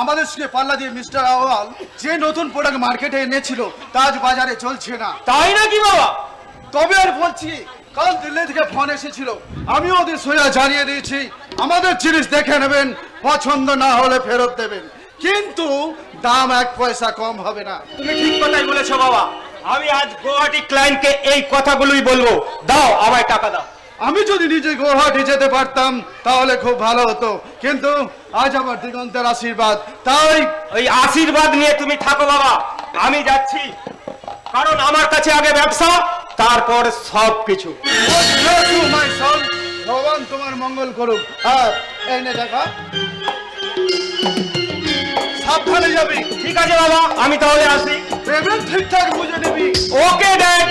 আমাদের সঙ্গে পাল্লা দিয়ে মিস্টার আওয়াল যে নতুন প্রোডাক্ট মার্কেটে এনেছিল তা আজ বাজারে চলছে না। তাই নাকি বাবা? তবে আর বলছি, কাল দিল্লি থেকে ফোন এসেছিল, আমি ওদের সোজা জানিয়ে দিয়েছি আমাদের জিনিস দেখে নেবেন, পছন্দ না হলে ফেরত দেবেন, কিন্তু দাম 1 পয়সা কম হবে না। তুমি ঠিক কথাই বলেছো বাবা। আমি আজ গুয়াহাটি ক্লায়েন্টকে এই কথাগুলোই বলবো। দাও, আমায় টাকা দাও। আমি যদি নিজে গুয়াহাটি যেতে পারতাম তাহলে খুব ভালো হতো, কিন্তু আজ আমার দিগন্তের আশীর্বাদ, তাই ওই আশীর্বাদ নিয়ে তুমি থাকো বাবা, আমি যাচ্ছি। কারণ আমার কাছে আগে ব্যবসা, তারপর সব কিছু। ভগবান তোমার মঙ্গল করুক। হ্যাঁ, এই নে দেখা, সাবধানে যাবি। ঠিক আছে বাবা, আমি তাহলে আসি। পেমেন্ট ঠিকঠাক বুঝে নিবি। Okay dad.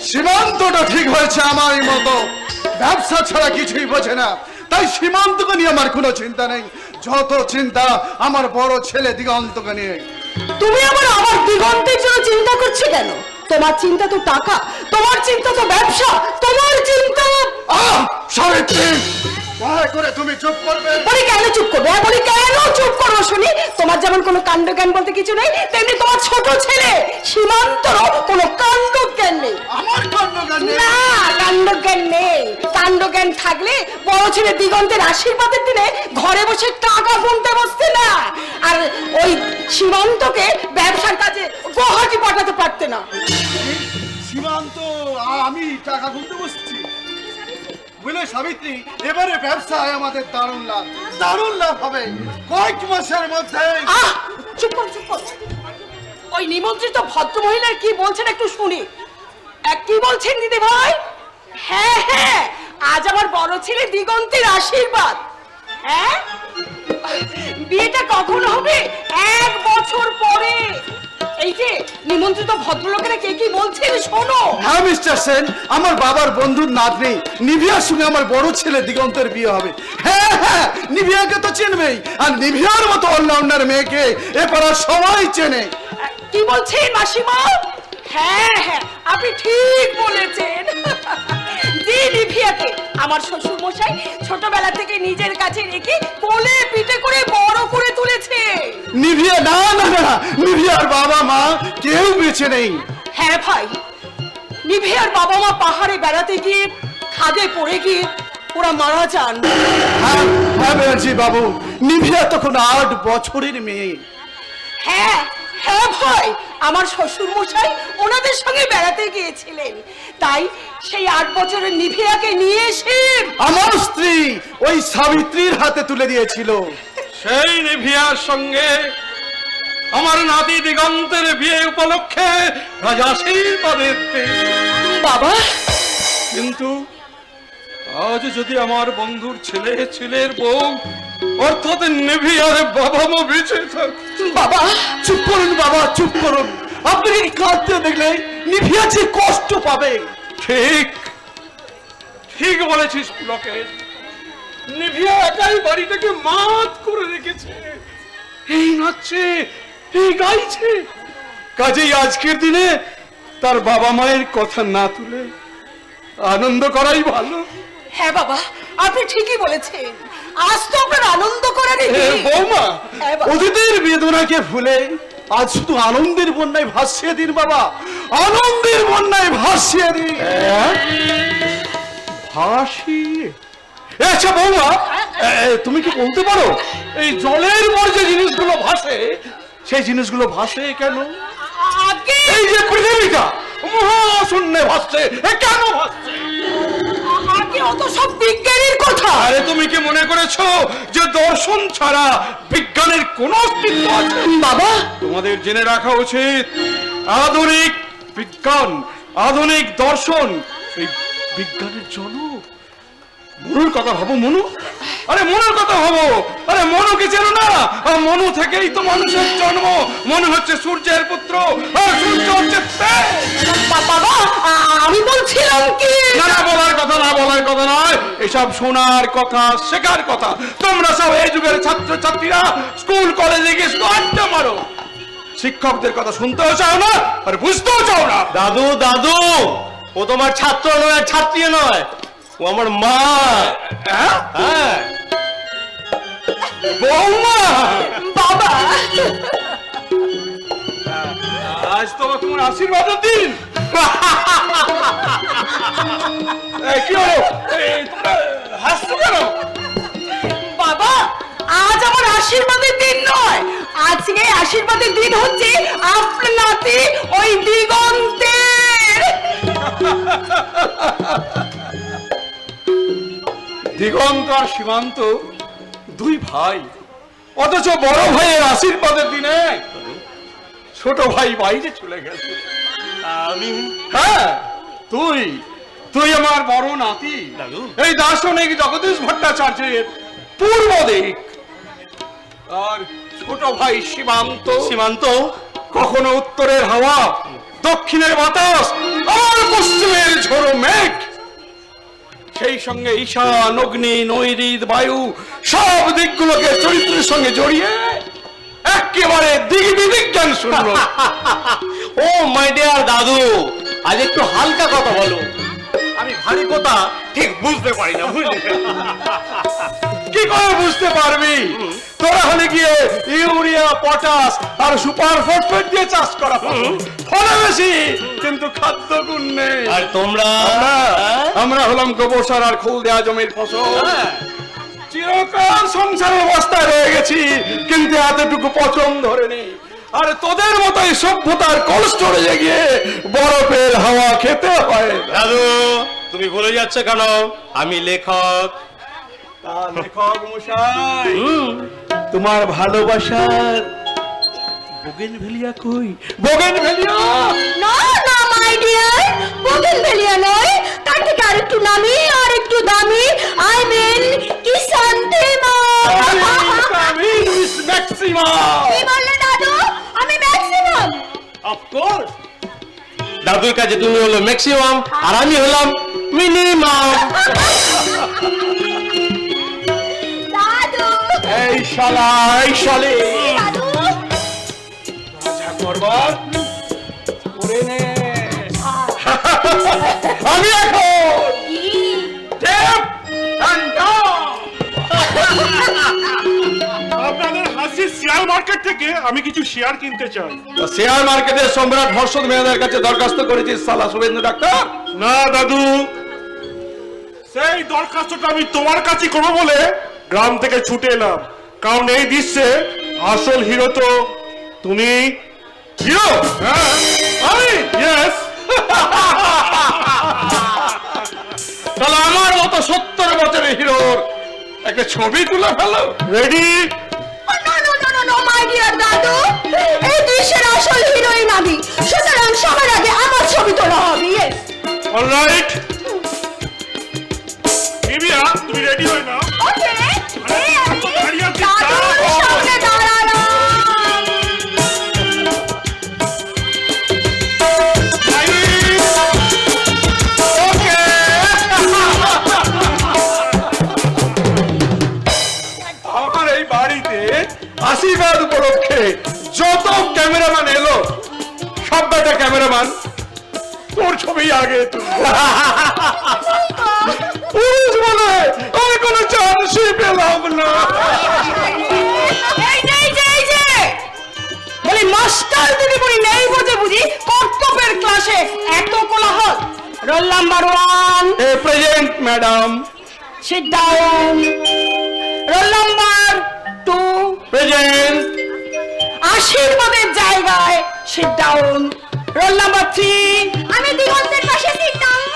সীমান্তটা ঠিক হয়েছে আমার মতো, ব্যবসা ছাড়া কিছুই বোঝে না, তাই সীমান্তকে নিয়ে আমার কোনো চিন্তা নেই। যত চিন্তা আমার বড় ছেলে দিগন্তকে নিয়ে। তুমি আবার আমার দিগন্তের জন্য চিন্তা করছো কেন? তোমার চিন্তা তো টাকা, তোমার চিন্তা তো ব্যবসা, তোমার চিন্তা। সাবিত্রী, দয়া করে তুমি চুপ করবে। বলি কেন চুপ করবে? বলি কেন চুপ করবো শুনি? তোমার যেমন কোনো কাণ্ড জ্ঞান বলতে কিছু নেই, তেমনি তোমার ছোট ছেলে সীমান্তরও কোনো কাণ্ড জ্ঞান নেই। আমার কাণ্ড জ্ঞান নেই? না, কাণ্ড জ্ঞান নেই। কাণ্ড জ্ঞান থাকলে বড় ছেলে দিগন্তের আশীর্বাদের দিনে ঘরে বসে টাকা গুনতে বসতে না, আর ওই সীমান্তকে ব্যবসার কাজে গুয়াহাটি পাঠাতে পারতে না। সীমান্ত আমি টাকা গুনতে বসছি? বুঝলে সাবিত্রী, এবারে ব্যবসায় আমাদের দারুণ লাভ হবে। কয়েক মাসের মধ্যে। চুপ কর, চুপ কর। ওই নিমন্ত্রিত ভদ্র মহিলার কি বলছেন একটু শুনি। কি বলছেন দিদি ভাই? হ্যাঁ হ্যাঁ, আজ আমার বড় ছেলে দিগন্তের আশীর্বাদ। হ্যাঁ, বিয়েটা কখন হবে? 1 বছর পরে। এই যে নিমন্ত্রিত ভদ্রলোকেরা কে কি বলছেন শোনো। হ্যাঁ মিস্টার সেন, আমার বাবার বন্ধুর নাতনি নিভিয়ার সঙ্গে আমার বড় ছেলে দিগন্তের বিয়ে হবে। হ্যাঁ হ্যাঁ, নিভিয়াকে তো চিনবেই, আর নিভিয়ার মতো অলরাউন্ডার মেয়েকে এ পাড়ার সবাই চেনে। কি বলছেন মাসিমা? হ্যাঁ হ্যাঁ, আপনি ঠিক বলেছেন। জি, নিভিয়াকে আমার শ্বশুর মশাই ছোটবেলা থেকে নিজের কাছে রেখে কোলে পিঠে করে বড় করে তুলেছে। নিভিয়া? না না না, নিভিয়ার বাবা মা কেউ বেঁচে নেই। হ্যাঁ ভাই, নিভিয়ার বাবা মা পাহাড়ে বেড়াতে গিয়ে খাদে পড়ে গিয়ে ওরা মারা যান। হ্যাঁ হ্যাঁ ব্যানার্জি বাবু, নিভিয়া তখন 8 বছরের মেয়ে। হ্যাঁ হ্যাঁ ভাই, আমার শ্বশুর মশাই ওনাদের সঙ্গে বেড়াতে গিয়েছিলেন, তাই সেই 8 বছরের নিভিয়াকে নিয়ে এসে আমার স্ত্রী ওই সাবিত্রীর হাতে তুলে দিয়েছিল। সেই নিভিয়ার সঙ্গে আমার নাতি দিগন্তের বিয়ে উপলক্ষে রাজা আশীর্বাদ দিতে। বাবা, কিন্তু আজ যদি আমার বন্ধুর ছেলের বউ অর্থাৎ নিভিয়ার বাবা মা বেঁচে থাকে। বাবা চুপ করুন বাবা, চুপ করুন। আপনি কাঁদতে দেখলে নিভিয়া যে কষ্ট পাবে। ঠিক ঠিক বলেছিস পুলকে, নিভিয়া একাই বাড়িটাকে মাত করে রেখেছে। এই নাচছে, এই গাইছে, কাজেই আজকের দিনে তার বাবা মায়ের কথা না তুলে আনন্দ করাই ভালো। হ্যাঁ বাবা, আপনি ঠিকই বলেছেন, আজ তো আপনার আনন্দ করারই দিন। বৌমা, হ্যাঁ বাবা। অতীতের বেদনাকে ভুলে আজ শুধু আনন্দের বন্যায় ভাসিয়ে দিন বাবা, আনন্দের বন্যায় ভাসিয়ে দিন। ভাসিয়ে? আচ্ছা বৌমা, তুমি কি বলতে পারো এই জলের পর যে জিনিসগুলো ভাসে, সেই জিনিসগুলো ভাসে কেন? আগে এই যে পৃথিবীটা মহাশূন্যে ভাসছে, কেন ভাসছে? আগে অত সব বিজ্ঞানীর কথা। আরে তুমি কি মনে করেছো যে দর্শন ছাড়া বিজ্ঞানের কোন অস্তিত্ব আছে? বাবা, তোমাদের জেনে রাখা উচিত, আধুনিক বিজ্ঞান, আধুনিক দর্শন এই বিজ্ঞানের জনক। মনুর কথা ভাবো, মনু। আরে মনুর কথা ভাবো। আরে মনুকে চেনো না? মনু থেকেই তো মানুষের জন্ম। মনু হচ্ছে সূর্যের পুত্র, আর সূর্য হচ্ছে তেজ। বাবা, আমি বলছিলাম কি, না না, বলার কথা না, বলার কথা নয়, এসব শোনার কথা, শেখার কথা। তোমরা সব এই যুগের ছাত্র ছাত্রীরা স্কুল কলেজে গিয়ে শুধু আড্ডা মারো, শিক্ষকদের কথা শুনতেও চাও না আর বুঝতেও চাও না। দাদু দাদু, ও তোমার ছাত্র নয়, ছাত্রী নয়, ও আমার মা। হ্যাঁ? হ্যাঁ, বৌমা। বাবা আজ তো তোমার আশীর্বাদের দিন। এই, কি হলো? এই, তোমরা হাসছো কেন? বাবা, আজ আমার আশীর্বাদের দিন নয়, আজকে আশীর্বাদের দিন হচ্ছে আপনার নাতি ওই দিগন্তের। দিগন্ত আর সীমান্ত দুই ভাই, অথচ বড় ভাইয়ের আশীর্বাদের দিনে ছোট ভাই বাইরে চলে গেছে। আমি হ্যাঁ, তুই তুই আমার বড় নাতি, দাদু। এই দার্শনিক জগদীশ ভট্টাচার্যের পূর্ব দিক, আর ছোট ভাই সীমান্ত সীমান্ত কখনো উত্তরের হাওয়া, দক্ষিণের বাতাস, আর পশ্চিমের ঝোড়ো মেঘ, সেই সঙ্গে ঈশান, অগ্নি, নৈঋত, বায়ু, সব দিকগুলোকে চরিত্রের সঙ্গে জড়িয়ে একেবারে দিক বিজ্ঞান শুনলো। ও মাই ডিয়ার দাদু, আজ একটু হালকা কথা বলো, আমি ভারী কথা ঠিক বুঝতে পারি না, বুঝলি? কি করে বুঝতে পারবি? তোরা হলে গিয়ে ইউরিয়া, পটাশ আর সুপার ফসফেট দিয়ে চাষ করা, ফলে বেশি কিন্তু খাদ্য গুণ নেই। আর তোমরা আমরা হলাম গোবর সার আর খোল দেওয়া জমির ফসল। চিরকাল সংসারের অবস্থায় রয়ে গেছি, কিন্তু এতটুকু পচন ধরেনি। আর তোদের মতোই সভ্যতার কোল্ড স্টোরেজে গিয়ে বরফের হাওয়া খেতে হয়। দাদু, তুমি ভুলে যাচ্ছ কেন? আমি লেখক। লেখক মশাই, তোমার ভালোবাসার বোগেনভেলিয়া কই? বোগেনভেলিয়া না না মাই ডিয়ার, বোগেনভেলিয়া নয়, তার থেকে আরেকটু নামি আর একটু দামি, আই মিন কিসান্থেমা। ম্যাক্সিমা। কি বললে দাদু? আমি ম্যাক্সিমাম? অফকোর্স, দাদুর কাছে তুমি হলো ম্যাক্সিমাম আর আমি হলাম মিনিমাম। দাদু, এই শালা, এই শালে দাদু, যা করবার করে নে। আমি এখন deaf and dumb। আপনাদের হাসির শেয়ার মার্কেট থেকে আমি কিছু শেয়ার কিনতে চাই। শেয়ার মার্কেটের সম্রাট হর্ষদ মেয়াদের কাছে দরখাস্ত করেছিস সালা শুভেন্দু ডাক্তার? না দাদু, সেই দরখাস্তটা আমি তোমার কাছে করবো বলে গ্রাম থেকে ছুটে এলাম, কারণ এই দৃশ্যে আসল হিরো তো তুমি। হিরো? হ্যাঁ, আমি? ইয়েস। তাহলে আমার মতো 70 বছরের হিরোর একটা ছবি তুলে ফেলো। Ready? No no no no no my dear দাদু, এই দৃশ্যের আসল হিরোইন আমি, সুতরাং সবার আগে আমার ছবি তোলা হবে। Yes, alright. দিবিয়া, তুমি রেডি হয়ে নাও। ওকে। এই আমি দাঁড়িয়ে আছি, দাদুর দাঁড়াও। সামনে দাঁড়ালাম। ওকে। আমার এই বাড়িতে আশীর্বাদ উপলক্ষে যত ক্যামেরাম্যান এলো, সব বেটা ক্যামেরাম্যান তোর ছবি আগে তুলবো। পুরুষ বলে আমি কোনো চান্সই পেলাম না। এই যে এই যে এই যে বলি মাস্টার দিদিমণি নেই বোঝে বুঝি কর্তব্যের ক্লাসে এত কোলাহল। Roll number 1, a present madam. Sit down. Roll number 2, present. আশীর্বাদের জায়গায় সিট ডাউন। রোল নাম্বার 3, আমি দিগন্তের পাশে সিট ডাউন।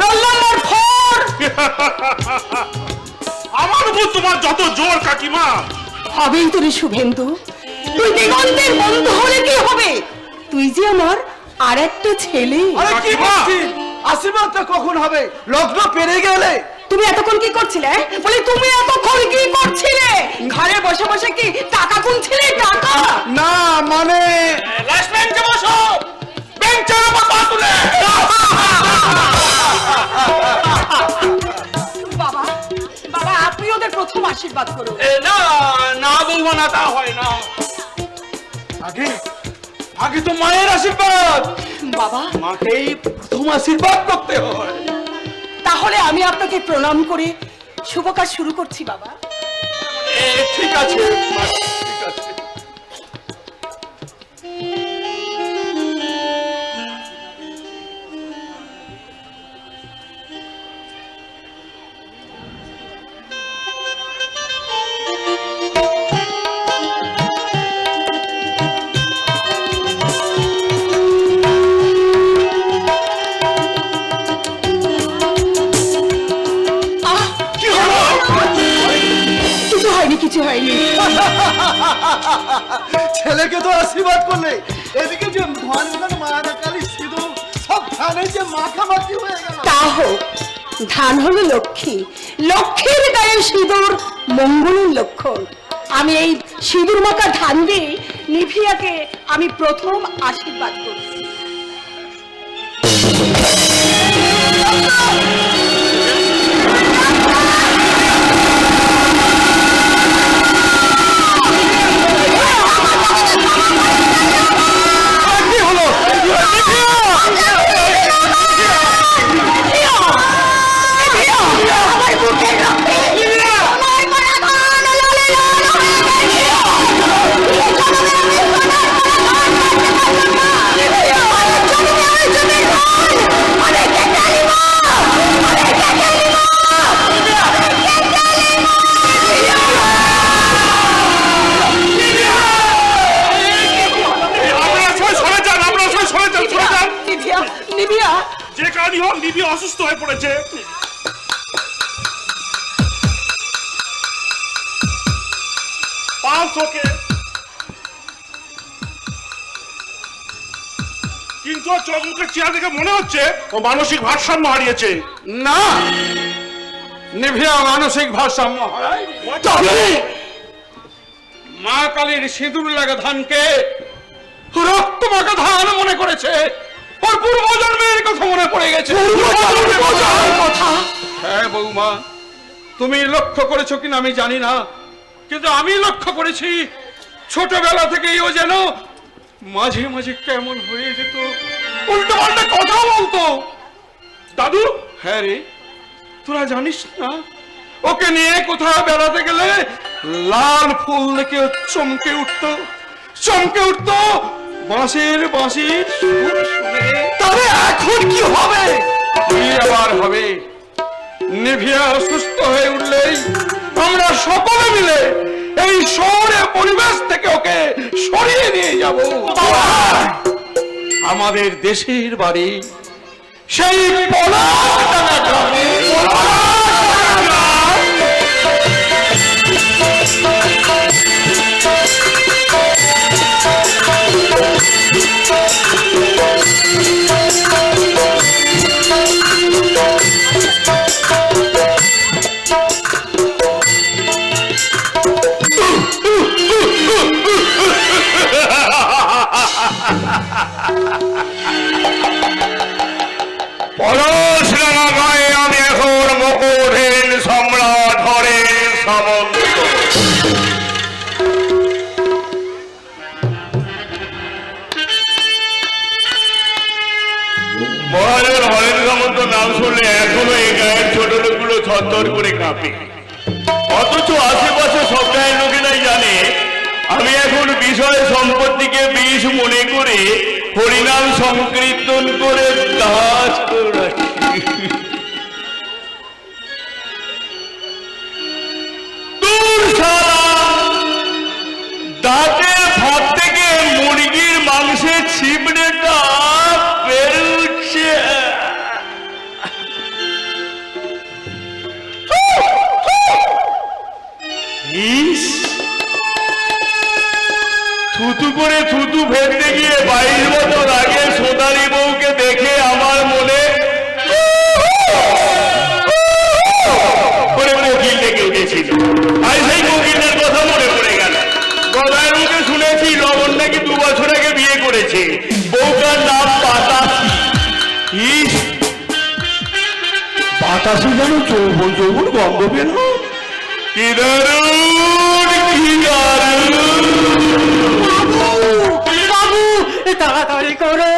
রোল নাম্বার 4, আমার উপর তোমার যত জোর কাকিমা। হবেই তো রে শুভেন্দু, তুই দিগন্তের বন্ধু হলে কি হবে? তুই যে আমার আর একটা ছেলে। আরে কি কাকিমা! বলছিস? আশীর্বাদটা কখন হবে? লগ্ন পেরে গেলে। তুমি এতক্ষণ কি করছিলে? বলি তুমি এতক্ষণ কি করছিলে? ঘরে বসে বসে কি টাকা গুনছিলে? টাকা? না মানে লাস্ট বেঞ্চে বসো, বেঞ্চের উপর পা তুলে। বাবা, বাবা আপনি ওদের প্রথম আশীর্বাদ করুন। না না বলবো না, তা হয় না। আগে আগে তো মায়ের আশীর্বাদ, বাবা মাকেই প্রথম আশীর্বাদ করতে হয়। তাহলে আমি আপনাকে প্রণাম করে শুভ কাজ শুরু করছি বাবা। ঠিক আছে, ঠিক আছে। ছেলেকে তো আশীর্বাদ করলে, এদিকে যে ভনভন মায়াকালী সিঁদুর সব ধানে যে মাখামাখি হয়ে গেল। তা হোক, ধান হলো লক্ষ্মী, লক্ষ্মীর গায়ে সিঁদুর মঙ্গলের লক্ষণ। আমি এই সিঁদুর মাখা ধান দিয়ে নিভিয়াকে আমি প্রথম আশীর্বাদ করছি। যে কারণই হোক, নিবি অসুস্থ হয়ে পড়েছে। কিন্তু ওর চোখ মুখের চেহারা দেখে মনে হচ্ছে ও মানসিক ভারসাম্য হারিয়েছে। না, নিভিয়া মানসিক ভারসাম্য হারায়নি। তবে মা কালীর সিঁদুর লাগা ধানকে রক্ত মাখা ধান মনে করেছে। ওর পূর্বজন্মের কথা মনে পড়ে গেছে। হ্যাঁ বৌমা, তুমি লক্ষ্য করেছো কিনা আমি জানি না, কিন্তু আমি লক্ষ্য করেছি ছোটবেলা থেকেই ও যেন মাঝে মাঝে কেমন হয়ে যেত, উল্টো পাল্টা কথা বলতো। দাদু, হ্যাঁ রে, তোরা জানিস না, ওকে নিয়ে কোথাও বেড়াতে গেলে লাল ফুল দেখে চমকে উঠতো, চমকে উঠতো। বাঁশির সুর শুনে তবে এখন কি হবে? কি আবার হবে? নিভিয়া সুস্থ হয়ে উঠলেই আমরা সকলে মিলে এই শহরের পরিবেশ থেকে ওকে সরিয়ে নিয়ে যাব। আমাদের দেশের বাড়ি সেই পলাশডাঙ্গা গ্রামে। পলাশডাঙ্গা গায়ে আমি এখন মকুটহীন সম্রাট হরের সামন্ত। মহাজন হরেন সামন্ত নাম শুনলে এখনো এই গায়ের ছোট লোকগুলো থরথর করে কাঁপে, অথচ আশেপাশে সব গায়ের লোকেরাই জানে আমি এখন বিষয় সম্পত্তিকে বিষ মনে করে হরিনাম সংকীর্তন করে দাস করে রাখি। দূর শালা, দাঁতের ফাঁক থেকে মুরগির মাংসের ছিবড়েটা বেরোচ্ছে। ইস, থুতু করে থুতু ফেলতে গিয়ে 22 বছর আগে সোনালী বউকে দেখে আমার মনে করে কোকিল ডেকে উঠেছিল। আর সেই কোকিলের কথা মনে পড়ে গেল। গলার মুখে শুনেছি লবণ নাকি 2 বছর আগে বিয়ে করেছে, বউটার নাম বাতাসি। ইস, বাতাসি যেন যৌবন যৌবন গন্ধ পেল। কি দারুণ, কি দারুণ। বাবু, তাড়াতাড়ি করো,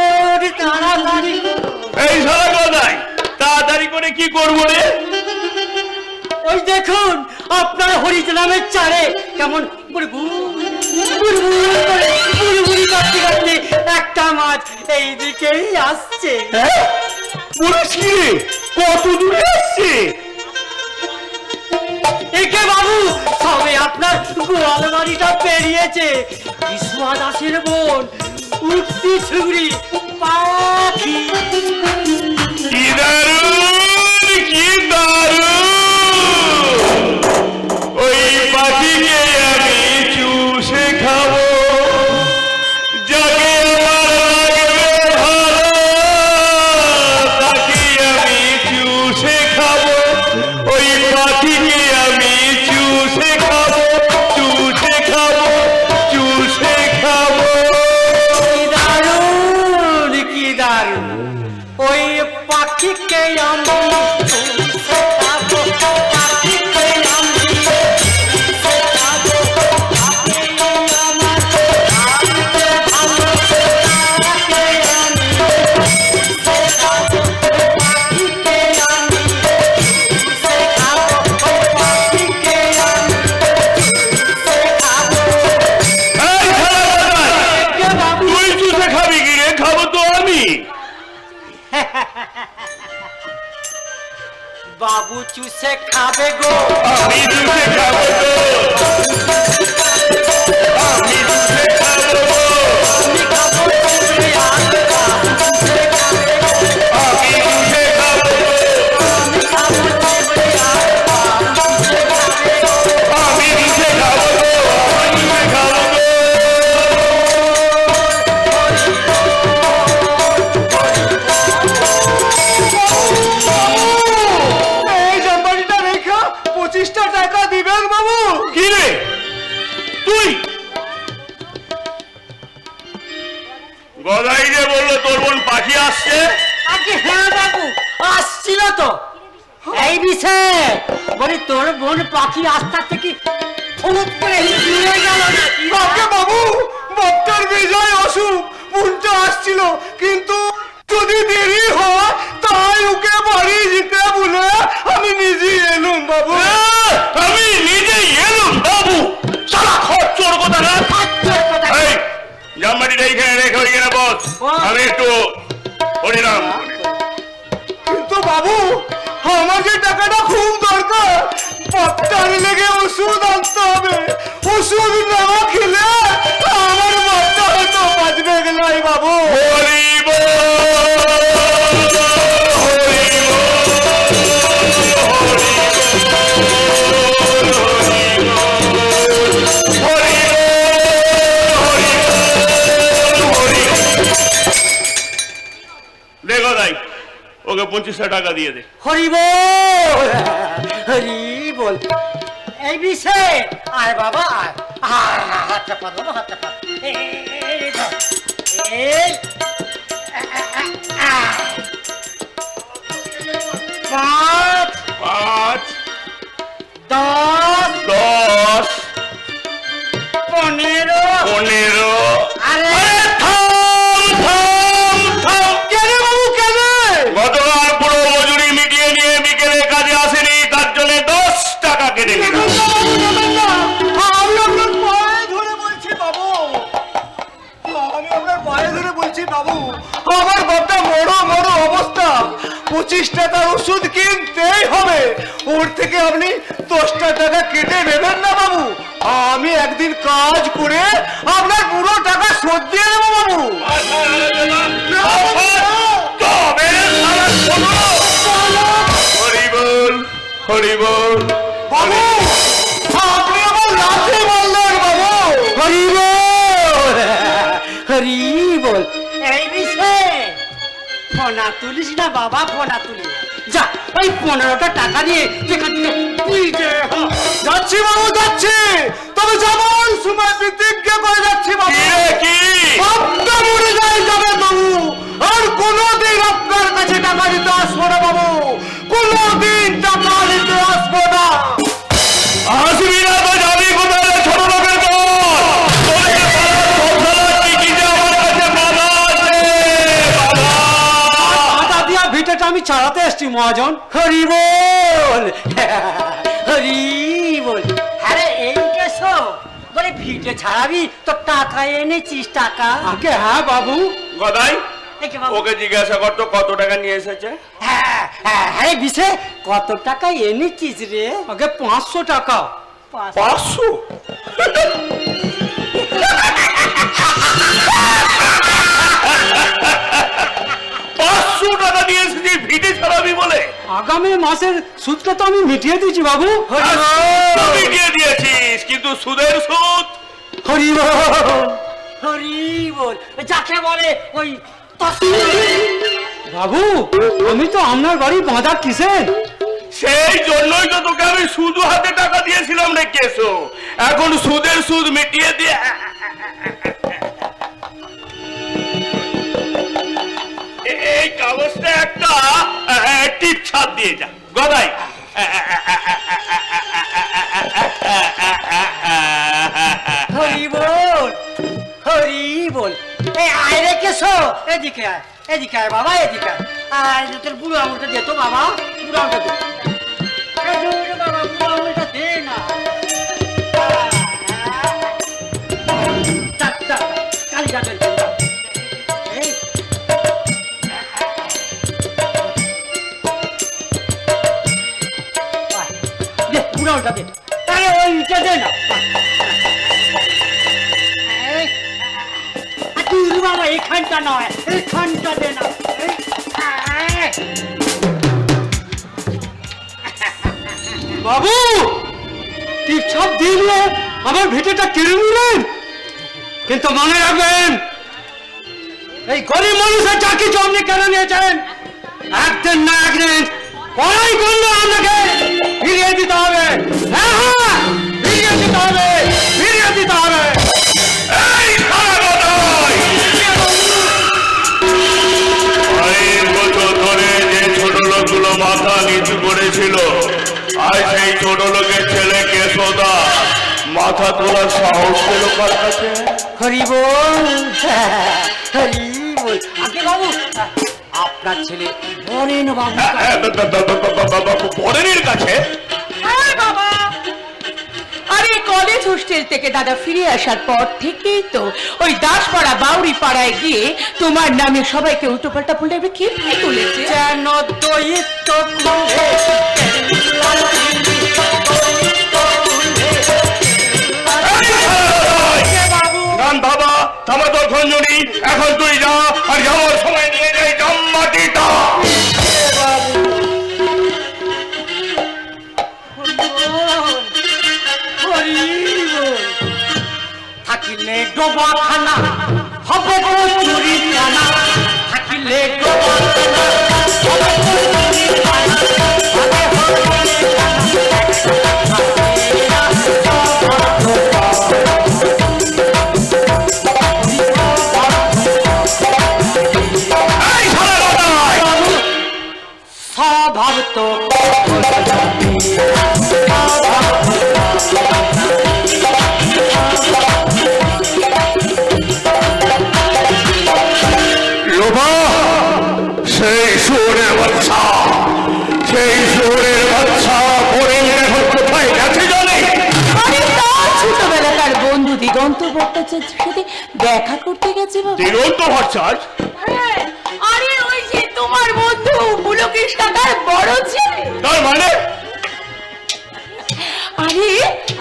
তাড়াতাড়ি করো। এই সারা কথাই তাড়াতাড়ি করে কি করবো রে? ওই দেখুন আপনার হরিত নামের চারে কেমন বুড়ি করতে করতে একটা মাছ এইদিকেই আসছে। হ্যাঁ, কত দূরে আসছে? একে বাবু, সবে আপনার গোয়াল বাড়িটা পেরিয়েছে। বিশ্বনাথ দাসের বোন উঠতি ছুরি পাখি। কি দারুণ, কি দারুণ। ওই পাখিকে আমি চুষে আমি চুষে খাবো পাখিকে আমি চুষে খাবো পাখি আমার রাখতে ভালো তাকে আমি চুষে খাবো পাখিকে আমি চুষে খাবো পাখিকে আমি চুষে খাবো এই শালা গদাই, কে বাবু তুই চুষে খাবি কি রে? খাবো তো আমি। বাবু চুষে খাবে গো আমি চুষে খাবো তো। আমি চুষে খাবো গো। আমি খাবো তুমি আগে চুষে খাবে গো আমি চুষে খাবো গো। আমি খাবো তুমি আগে চুষে খাবে গো আমি চুষে খাবো গো। আমি চুষে খাবো গো। এই জামবাড়িটা রেখা 25টা টাকা দিবেন বাবু। কি রে তুই? গদাই যে বললো তোর বোন পাখি আসছে। আগে হ্যাঁ বাবু আসছিল তো এই বিষয়ে বলি তোর বোন পাখি আস্তা থেকে হলুদ করে ঘুরে গেল নাকি আগে বাবু, বক্তার বিজয় অসুখ উল্টো আসছিল, কিন্তু যদি দেরি হয় তাই ওকে বাড়ি যেতে বলে আমি নিজে এলুম বাবু। আমি নিজেই এলুম বাবু। সারা খরচর কথা না। এই জামবাড়িটা এইখানে রেখে ওইখানে বস। আমি একটু হরিনাম করি। কিন্তু বাবু, আমার যে টাকাটা খুব দরকার, বক্তার লেগে ওষুধ আনতে হবে। ওষুধ না খেলে আমার বাচ্চা হয়তো বাঁচবে গেলাই বাবু। হরি বল, হরি বল, হরি বল। দেখো তাই ওকে 25টা টাকা দিয়ে দে। হরি বল হরি বল এই বিষয়ে আয় বাবা আয় আয়, হাতটা পাত বাবা হাতটা পাত এই ধর, এই পাঁচ 5, 10 10, 15 15। আরে কেন বাবু কেন? গতকাল পুরো মজুরি মিটিয়ে নিয়ে বিকেলে কাজে আসেনি, তার জন্য 10 টাকা কেটে নিলাম। আমি আপনার পায়ে ধরে বলছি বাবু, আমি আপনার পায়ে ধরে বলছি বাবু, আমার বাপটা বড় বড় অবস্থা, 25 টাকার ওষুধ কিনতেই হবে। ওর থেকে আপনি 10টা টাকা কেটে নেবেন না বাবু। আমি একদিন কাজ করে আপনার পুরো টাকা শোধ দিয়ে দেবো বাবু। তবে শালা শোনো। হরি বল, হরি বল। বাবু, আপনি আমার লাঠি মারলেন বাবু। হরি বল হরি বল এই বিষয়ে ফোনা তুলিস না বাবা ফোনা তুলিস না। যা ওই 15টা টাকা নিয়ে যেখান থেকে তুই যে যাচ্ছি বাবু যাচ্ছি, তবে যেমন সময় প্রতিজ্ঞা করে যাচ্ছি বাবু। কি রে, কি? আপনার মরে যায় যাবে বাবু, আর কোনোদিন আপনার কাছে টাকা দিতে আসবো না বাবু, কোনোদিন টাকা দিতে আসবো না। আসবি না তো যাবি কোথায় রে ছোট লোকের দল? তোদের পাড়ার সংসার টিকিতে আমার কাছে বাধা আছে, বাধা। আটা দিয়া ভিটেটা আমি ছাড়াতে এসছি মহাজন হরি বল হরি বল আরে এই কেসো বলে ভিটে ছাড়াবি তো টাকা এনেছিস টাকা আগে হ্যাঁ বাবু। গদাই একে বাবু ওকে জিজ্ঞাসা করতো কত টাকা নিয়ে এসেছে। হ্যাঁ হ্যাঁ আরে বিশে কত টাকা এনেছিস রে আগে 500 টাকা। 500? টাকা নিয়ে এসেছি ভিটে ছাড়াবি বলে? আগামী মাসের সুদটা তো আমি মিটিয়ে দিয়েছি বাবু। আর সুদ তো মিটিয়ে দিয়েছিস, কিন্তু সুদের সুদ। হরি বল হরি বল যাকে বলে ওই বাবু, আমি তো আপনার বাড়ি বাঁধা কিসের? সেই জন্যই তো তোকে আমি শুধু হাতে টাকা দিয়েছিলাম রে কেশো। এখন সুদের সুদ মিটিয়ে দিয়ে এই কাগজটা একটা টিপ ছাপ দিয়ে যা গদাই। হরি বল, হরি বল। এই আয় রে কেশো, এদিকে আয়, এদিকে আয় বাবা, এদিকে আয়। আর তোর বুড়ো আঙুলটা দে তো বাবা, বুড়ো আঙুলটা দে। এই দে রে বাবা, বুড়ো আঙুলটা দে না। টাক, টাক, কালি যাবেন তোমরা। এই। আয়, দে, বুড়ো আঙুলটা দে। আরে ওইটা দে না। এই। আর তুই বাবা এখানটা নয়, এখানটা দে না। এই, আয়। বাবু টিপছাপ দিয়ে আমার ভিটেটা কেড়ে নিলেন, কিন্তু মনে রাখবেন এই গরিব মানুষের যা কিছু আপনি কেড়ে নিয়েছেন, একদিন না একদিন পড়াই করলে আপনাকে ফিরিয়ে দিতে হবে। হ্যাঁ হ্যাঁ, ফিরিয়ে দিতে হবে, ফিরিয়ে দিতে হবে। এই খারাপ গদাই! কয়েক বছর ধরে যে ছোট লোকগুলো মাথা নিচু করেছিল, আজ সেই ছোট লোকের ছেলে কেশোদা মাথা তোলার সাহস পেল কার কাছে? হরি বল, হরি বল। আগে বাবু, আপনার ছেলে বরেন বাবু। বরেনের কাছে? হ্যাঁ বাবা, আরে কলেজ হোস্টেল থেকে দাদা ফিরে আসার পর থেকেই তো ওই দাসপাড়া বাউরি পাড়ায় গিয়ে তোমার নামে সবাইকে উল্টোপাল্টা বলে কি তুলেছে। যেন দৈত্য কুলে নাম বাবা, থামা তোর খঞ্জনি, এখন তুই যা, আর যাওয়ার সময় নিয়ে যাই জাম্মাটিটা। থাকিলে ডোবা খানা হবে চুরি খানা, থাকিলে ডোবা খানা হবে চুরি খানা, স্বভাব তো লোভা, সেই সুরের বাচ্চা, সেই সুরের বাচ্চা বরেন এখন কোথায় গেছে জানে? আরে তার ছোটবেলাকার বন্ধু দিগন্ত ভট্টাচার্যের সাথে দেখা করতে গেছে বাবা। দিগন্ত ভট্টাচার্য? হ্যাঁ, আরে ওই যে তোমার বন্ধু পুলকেশ কাকার বড় ছেলে। তার মানে? আরে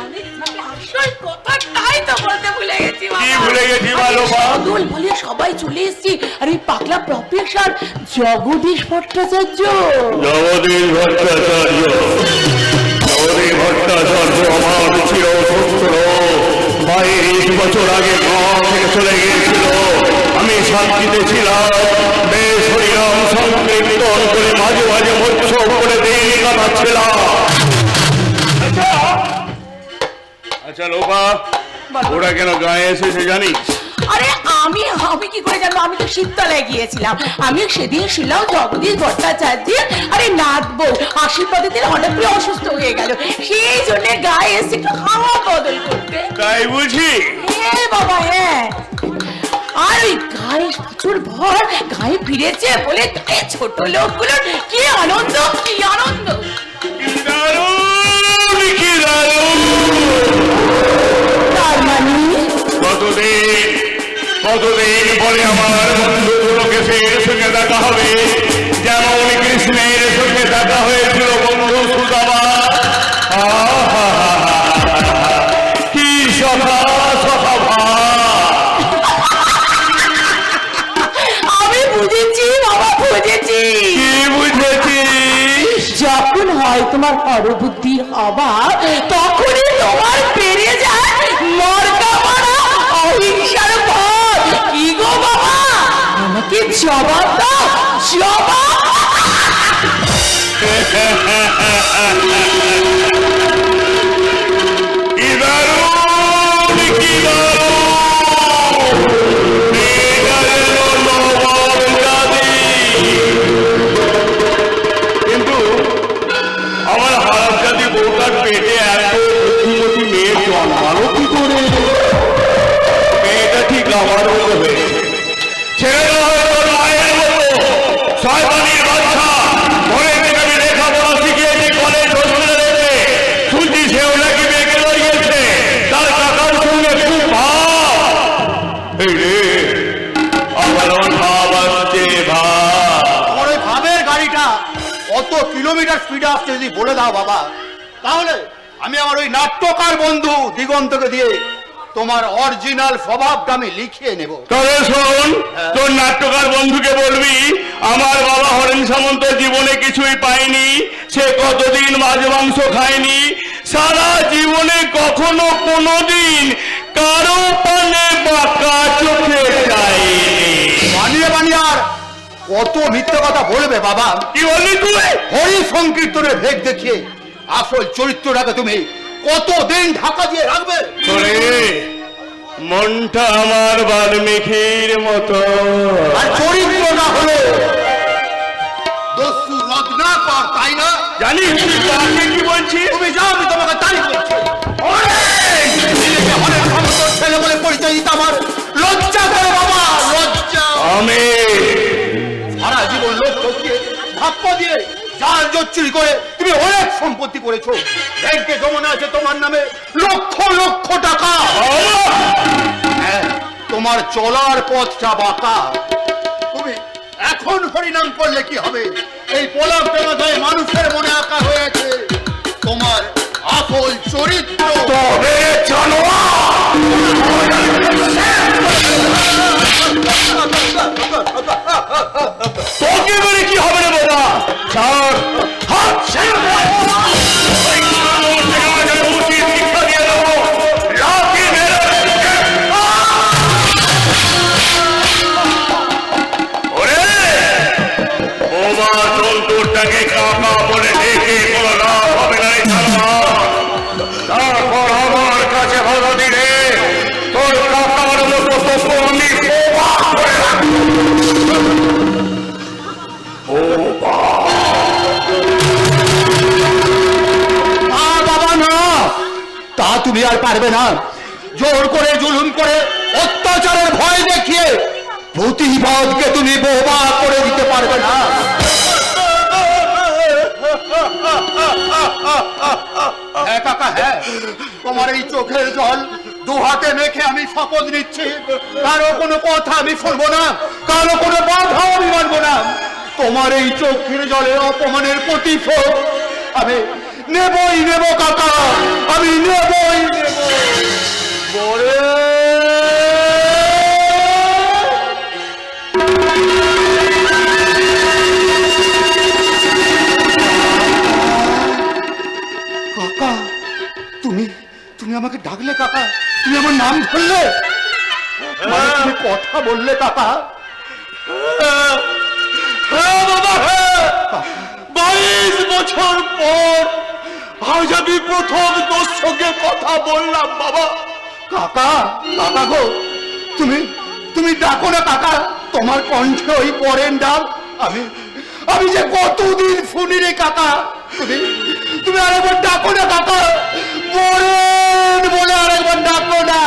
আমি তোমাকে আসল কথাটাই তো বলতে ভুলে গেছি বাবা। কি ভুলে গেছি বলো মা? দোল বলে সবাই চলে এসেছি, আর ওই পাগলা প্রফেসর জগদীশ ভট্টাচার্য। জগদীশ ভট্টাচার্য, জগদীশ ভট্টাচার্য আমার ছিল শত্রু। 22 বছর আগে গাঁ থেকে চলে গিয়েছিল, আমি শান্তিতে ছিলাম, বেশ হরিনাম সংকীর্তন করে মাঝে মাঝে মৎস্য করে দিন কাটাচ্ছিলাম। আচ্ছা লোপা, ওরা কেন গায়ে এসেছে জানিস? আরে আমি কি করে জানবো? আমি তো শীততলায় গিয়েছিলাম, আমি সেদিন ছিলাম জগদীশ ভট্টাচার্যের আরে নাচবো আশীর্বাদে দিন, হঠাৎ করে অসুস্থ হয়ে গেল, সেই জন্য গায়ে এসে একটু হাওয়া বদল করতে। তাই বুঝি? হ্যাঁ বাবা, হ্যাঁ। আর ওই গায়ে বছর ভর গায়ে ফিরেছে বলে গায়ে ছোট লোকগুলোর কি আনন্দ, কি আনন্দ। কি দারুণ, কি দারুণ। তার মানে কতদিন পরে আমার বন্ধু লোকেশের সঙ্গে দেখা হবে, যেমন কৃষ্ণের সঙ্গে দেখা হয়েছিল বন্ধু সুদামা। কি সভা সভা। আমি বুঝেছি বাবা, বুঝেছি। কি বুঝেছি? যখন হয় তোমার হরবুদ্ধির অভাব, তখনই তোমার বেড়ে যায় মর্কা মারা অহিংসার পথ। কি গো বাবা, আমাকে জবাব দাও, জবাব। কি দারুণ, কি দারুণ। কিলোমিটার স্পিডে আসছে যদি বলে দাও বাবা, তাহলে আমি আমার ওই নাট্যকার বন্ধু দিগন্তকে দিয়ে তোমার অরিজিনাল স্বভাবটা আমি লিখিয়ে নেব। তবে শোন, তোর নাট্যকার বন্ধুকে বলবি আমার বাবা হরেন সামন্ত জীবনে কিছুই পায়নি, সে কতদিন মাছ মাংস খায়নি, সারা জীবনে কখনো কোনোদিন কারো পানে বাঁকা চোখে যায়নি। বানিয়ে বানিয়ে আর কত মিথ্যে কথা বলবে বাবা? কি বললি তুই? হরি সংকীর্তনের ভেগ দেখিয়ে আসল চরিত্রটাকে তুমি কতদিন ঢাকা দিয়ে রাখবে? ওরে, মনটা আমার বাল্মীকির মতো। আর চরিত্র না হলো দস্যু রত্নাকর, তাই না? জানিস তুই কাকে কি বলছিস? তুমি যাও, আমি তোমাকে তাই বলছি। নিজেকে হরেন সামন্তর ছেলে বলে পরিচয় দিতে আমার লজ্জা করে বাবা, লজ্জা। আমি সারা জীবন লোক ঠকিয়ে ধাপ্পা দিয়ে জাল জোট চুরি করে তুমি অনেক সম্পত্তি করেছো। ব্যাংকে জমানো আছে তোমার নামে লক্ষ লক্ষ টাকা। হ্যাঁ, তোমার চলার পথটা বাঁকা। তুমি এখন হরিনাম করলে কি হবে? এই পোলাপ টাকা মানুষের মনে আঁকা হয়েছে তোমার আসল চরিত্র। তবে তোকে বলে কি হবে রে বোধা? ছাড়, হাত ছেড়ে দে। শিক্ষা দিয়ে দেবো, লাথি মেরে। ওরে, বোমা জন্তুরটাকে কাকা বলে ডেকে কোনো লাভ হবে না রে ছাড়া। তারপর আমার কাছে ভালো দিলে তোর কাকার মতো তোকে আমি বোমা করে রাখবো। বাবা না, তা তুমি আর পারবে না। জোর করে জুলুম করে অত্যাচারের ভয় দেখিয়ে প্রতিবাদকে তুমি বোমা করে দিতে পারবে না। হ্যাঁ কাকা, হ্যাঁ, তোমার এই চোখের জল দু হাতে মেখে আমি শপথ নিচ্ছি, কারো কোনো কথা আমি শুনবো না, কারো কোনো বাধা আমি মানবো না। তোমার এই চোখের জলে অপমানের প্রতিশোধ আমি নেবই নেব কাকা, আমি নেবই নেব। বলে কাকা, তুমি তুমি আমাকে ডাকলে কাকা? তুমি আমার নাম ধরলে? মানে তুমি কথা বললে কাকা? হ্যাঁ বাবা, হ্যাঁ। 22 বছর পর আজ আমি প্রথম তোর সঙ্গে কথা বললাম বাবা। কাকা, কাকা গো, তুমি তুমি ডাকো না কাকা, তোমার কণ্ঠে ওই পরেন ডাক আমি আমি যে কতদিন শুনি রে কাকা। তুমি তুমি আরেকবার ডাকো না কাকা, পরেন বলে আরেকবার ডাকো না।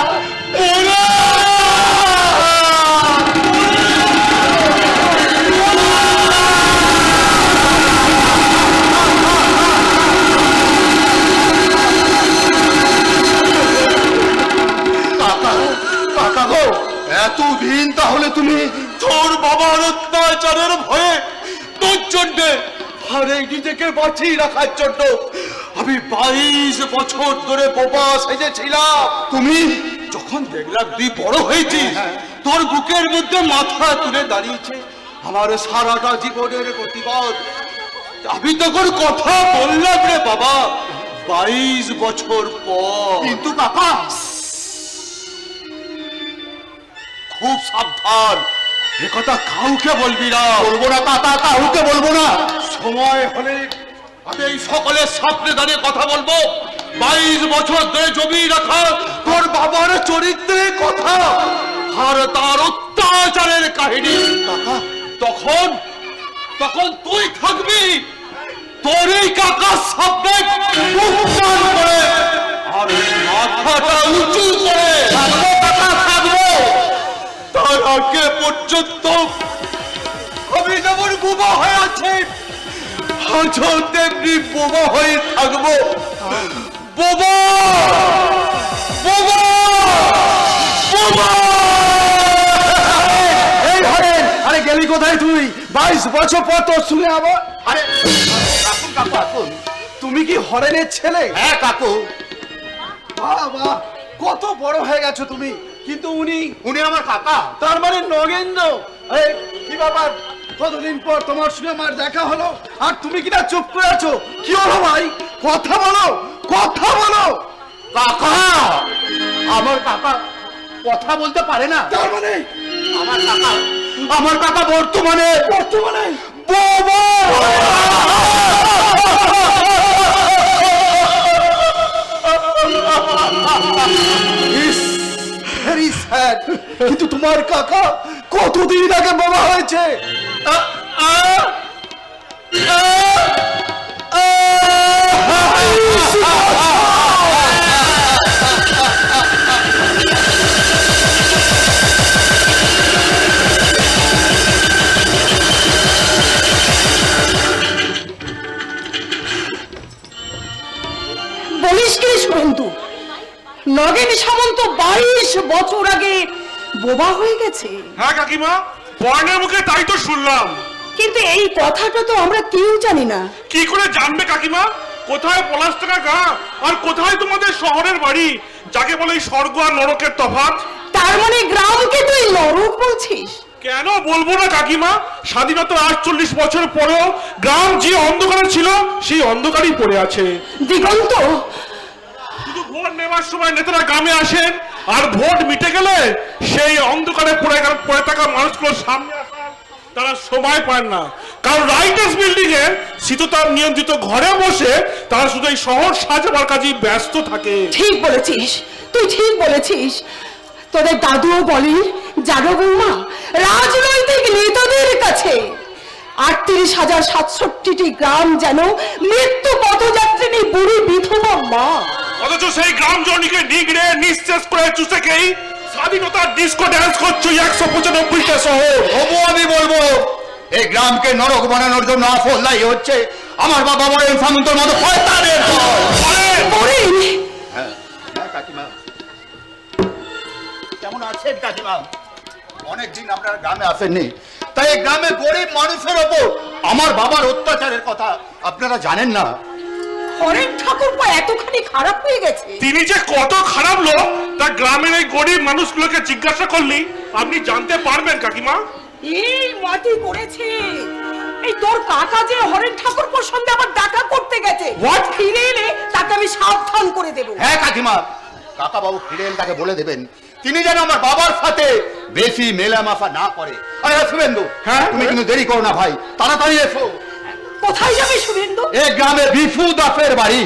কাকা গো, এতদিন তাহলে তুমি তোর বাবার অত্যাচারের ভয়ে তোর জন্য আর এই নিজেকে বাঁচিয়ে রাখার জন্য আমি 22 বছর ধরে বোবা সেজেছিলাম। তুমি যখন দেখলাম তুই বড় হয়েছিস, তোর বুকের মধ্যে মাথা তুলে দাঁড়িয়েছে আমার সারাটা জীবনের প্রতিবাদ, আমি তখন কথা বললাম রে বাবা 22 বছর পর। কিন্তু কাকা, খুব সাবধান, এ কথা কাউকে বলবি না। বলবো না কাকা, কাউকে বলবো না। সময় হলে আমি এই সকলের সামনে দাঁড়িয়ে কথা বলবো 22 বছর ধরে জমি রাখা তোর বাবার চরিত্রের কথা আর তার অত্যাচারের কাহিনী। কাকা, তখন তখন তুই থাকবি তোর এই কাকার সামনে মুখ টান করে আর মাথাটা উঁচু করে থাকবো কাকা, থাকবো। তার আগে পর্যন্ত আমি যেমন বোবা হয়ে আছি আজও তেমনি বোবা হয়ে থাকবো। বোবা বোবা বোবা। এই ধরেন, আরে গেলি কোথায় তুই? 22 বছর পর তোর সঙ্গে আবার আরে কাকু আসুন। তুমি কি হরেনের ছেলে? হ্যাঁ কাকু, বাহ বাহ, কত বড় হয়ে গেছো তুমি। কিন্তু উনি, উনি আমার কাকা। তার মানে নগেন্দ্র। এই কি ব্যাপার, কতদিন পর তোমার সঙ্গে আমার দেখা হলো আর তুমি কিনা চুপ করে আছো? কি হলো ভাই, কথা বলো, কথা বলো। কাকা, আমার কাকা কথা বলতে পারে না। তার মানে আমার কাকা বর্তমানে বর্তমানে বোবা। Very sad. কিন্তু তোমার কাকা কতদিন আগে বাবা হয়েছে? বলিস কি শুভেন্দু, নগেন সামন্ত 22 বছর আগে বোবা হয়ে গেছে? হ্যাঁ কাকিমা, বর্ণের মুখে তাই তো শুনলাম। কিন্তু এই কথাটা তো আমরা কেউ জানি না। কি করে জানবে কাকিমা? কোথায় পলাশটাকা গাঁ আর কোথায় তোমাদের শহরের বাড়ি, যাকে বলে এই স্বর্গ আর নরকের তফাৎ? তার মানে গ্রামকে তুই নরক বলছিস? কেন বলবো না কাকিমা, স্বাধীনতার 48 বছর পরেও গ্রাম যে অন্ধকারে ছিল সেই অন্ধকারই পড়ে আছে। দিগন্ত, শুধু ভোট নেওয়ার সময় নেতারা গ্রামে আসেন, আর ভোট মিটে গেলে সেই অন্ধকারে পড়ে থাকা মানুষগুলো সামনে আসার তারা সময় পান না। কারণ রাইটার্স বিল্ডিং এর শীততাপ নিয়ন্ত্রিত ঘরে বসে তারা শুধু এই শহর সাজাবার কাজেই ব্যস্ত থাকে। ঠিক বলেছিস, তুই ঠিক বলেছিস। তোদের দাদুও বলেন, জানো বৌমা, রাজনৈতিক নেতাদের কাছে 38,067টি গ্রাম যেন মৃত্যু পথযাত্রিনী বুড়ি বিধবা মা। অথচ সেই গ্রাম জননীকে নিগড়ে নিঃশেষ করে চুষে খেয়ে স্বাধীনতার ডিস্কো ড্যান্স করছে 195টা শহর। তবু আমি বলবো, এই গ্রামকে নরক বানানোর জন্য আফল্লাই হচ্ছে আমার বাবা বরেন সামন্তর মতো শয়তানের দল। বলেন, হ্যাঁ কাকিমা, কেমন আছেন কাকিমা? অনেকদিন আপনার গ্রামে আসেননি, তাই এই গ্রামে গরিব মানুষের ওপর আমার বাবার অত্যাচারের কথা আপনারা জানেন না। হরেন ঠাকুরপো এতখানি খারাপ হয়ে গেছে? তিনি যে কত খারাপ লোক তা গ্রামের এই গরিব মানুষগুলোকে জিজ্ঞাসা করলি আপনি জানতে পারবেন কাকিমা। এই মাটি করেছে, এই তোর কাকা যে হরেন ঠাকুরপোর সঙ্গে আবার দেখা করতে গেছে। What? ফিরে এলে তাকে আমি সাবধান করে দেব। হ্যাঁ কাকিমা, কাকা বাবু ফিরে এলে তাকে বলে দেবেন তিনি যেন আমার বাবার সাথে বেশি মেলামেশা না করে। আরে শুভেন্দু, হ্যাঁ? তুমি কিন্তু দেরি করো না ভাই, তাড়াতাড়ি এসো। কোথায় যাবে শুভেন্দু? এই গ্রামে বিশু দাসের বাড়ি।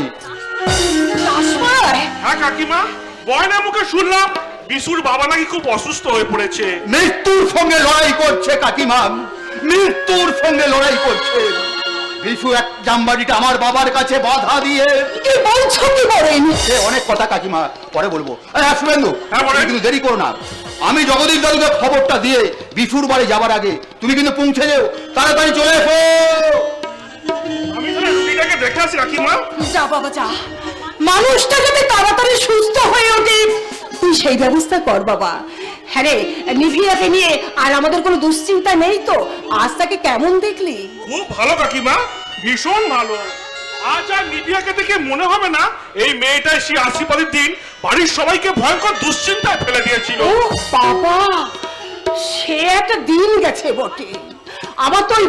দাসপাড়ায়? হ্যাঁ কাকিমা, বয়না মুখে শুনলাম বিশুর বাবা নাকি খুব অসুস্থ হয়ে পড়েছে। মৃত্যুর সঙ্গে লড়াই করছে কাকিমা, মৃত্যুর সঙ্গে লড়াই করছে। বিশু এক জামবাড়িটা আমার বাবার কাছে বাধা দিয়ে। কি বলছো কি বলেন? সে অনেক কথা কাকিমা, পরে বলবো। আরে শুভেন্দু, হ্যাঁ, বলেন। তুমি কিন্তু দেরি করো না। আমি জগদীশ দাদুকে খবরটা দিয়ে বিশুর বাড়ি যাবার আগে তুমি কিন্তু পৌঁছে যেও, তাড়াতাড়ি চলে এসো। আমি তাহলে রুগীটাকে দেখে আসি কাকিমা। যা বাবা যা, মানুষটা যাতে তাড়াতাড়ি সুস্থ হয়ে ওঠে তুই সেই ব্যবস্থা কর বাবা। হ্যাঁ রে, নিভিয়াকে নিয়ে আর আমাদের কোনো দুশ্চিন্তা নেই তো? আজ তাকে কেমন দেখলি? খুব ভালো কাকিমা, ভীষণ ভালো। আজ আর নিবিয়াকে দেখে মনে হবে না এই মেয়েটাই সেই আশীর্বাদের দিন বাড়ির সবাইকে ভয়ঙ্কর দুশ্চিন্তায় ফেলে দিয়েছিল। ও বাবা, সে একটা দিন গেছে বটে। আমার তো ওই,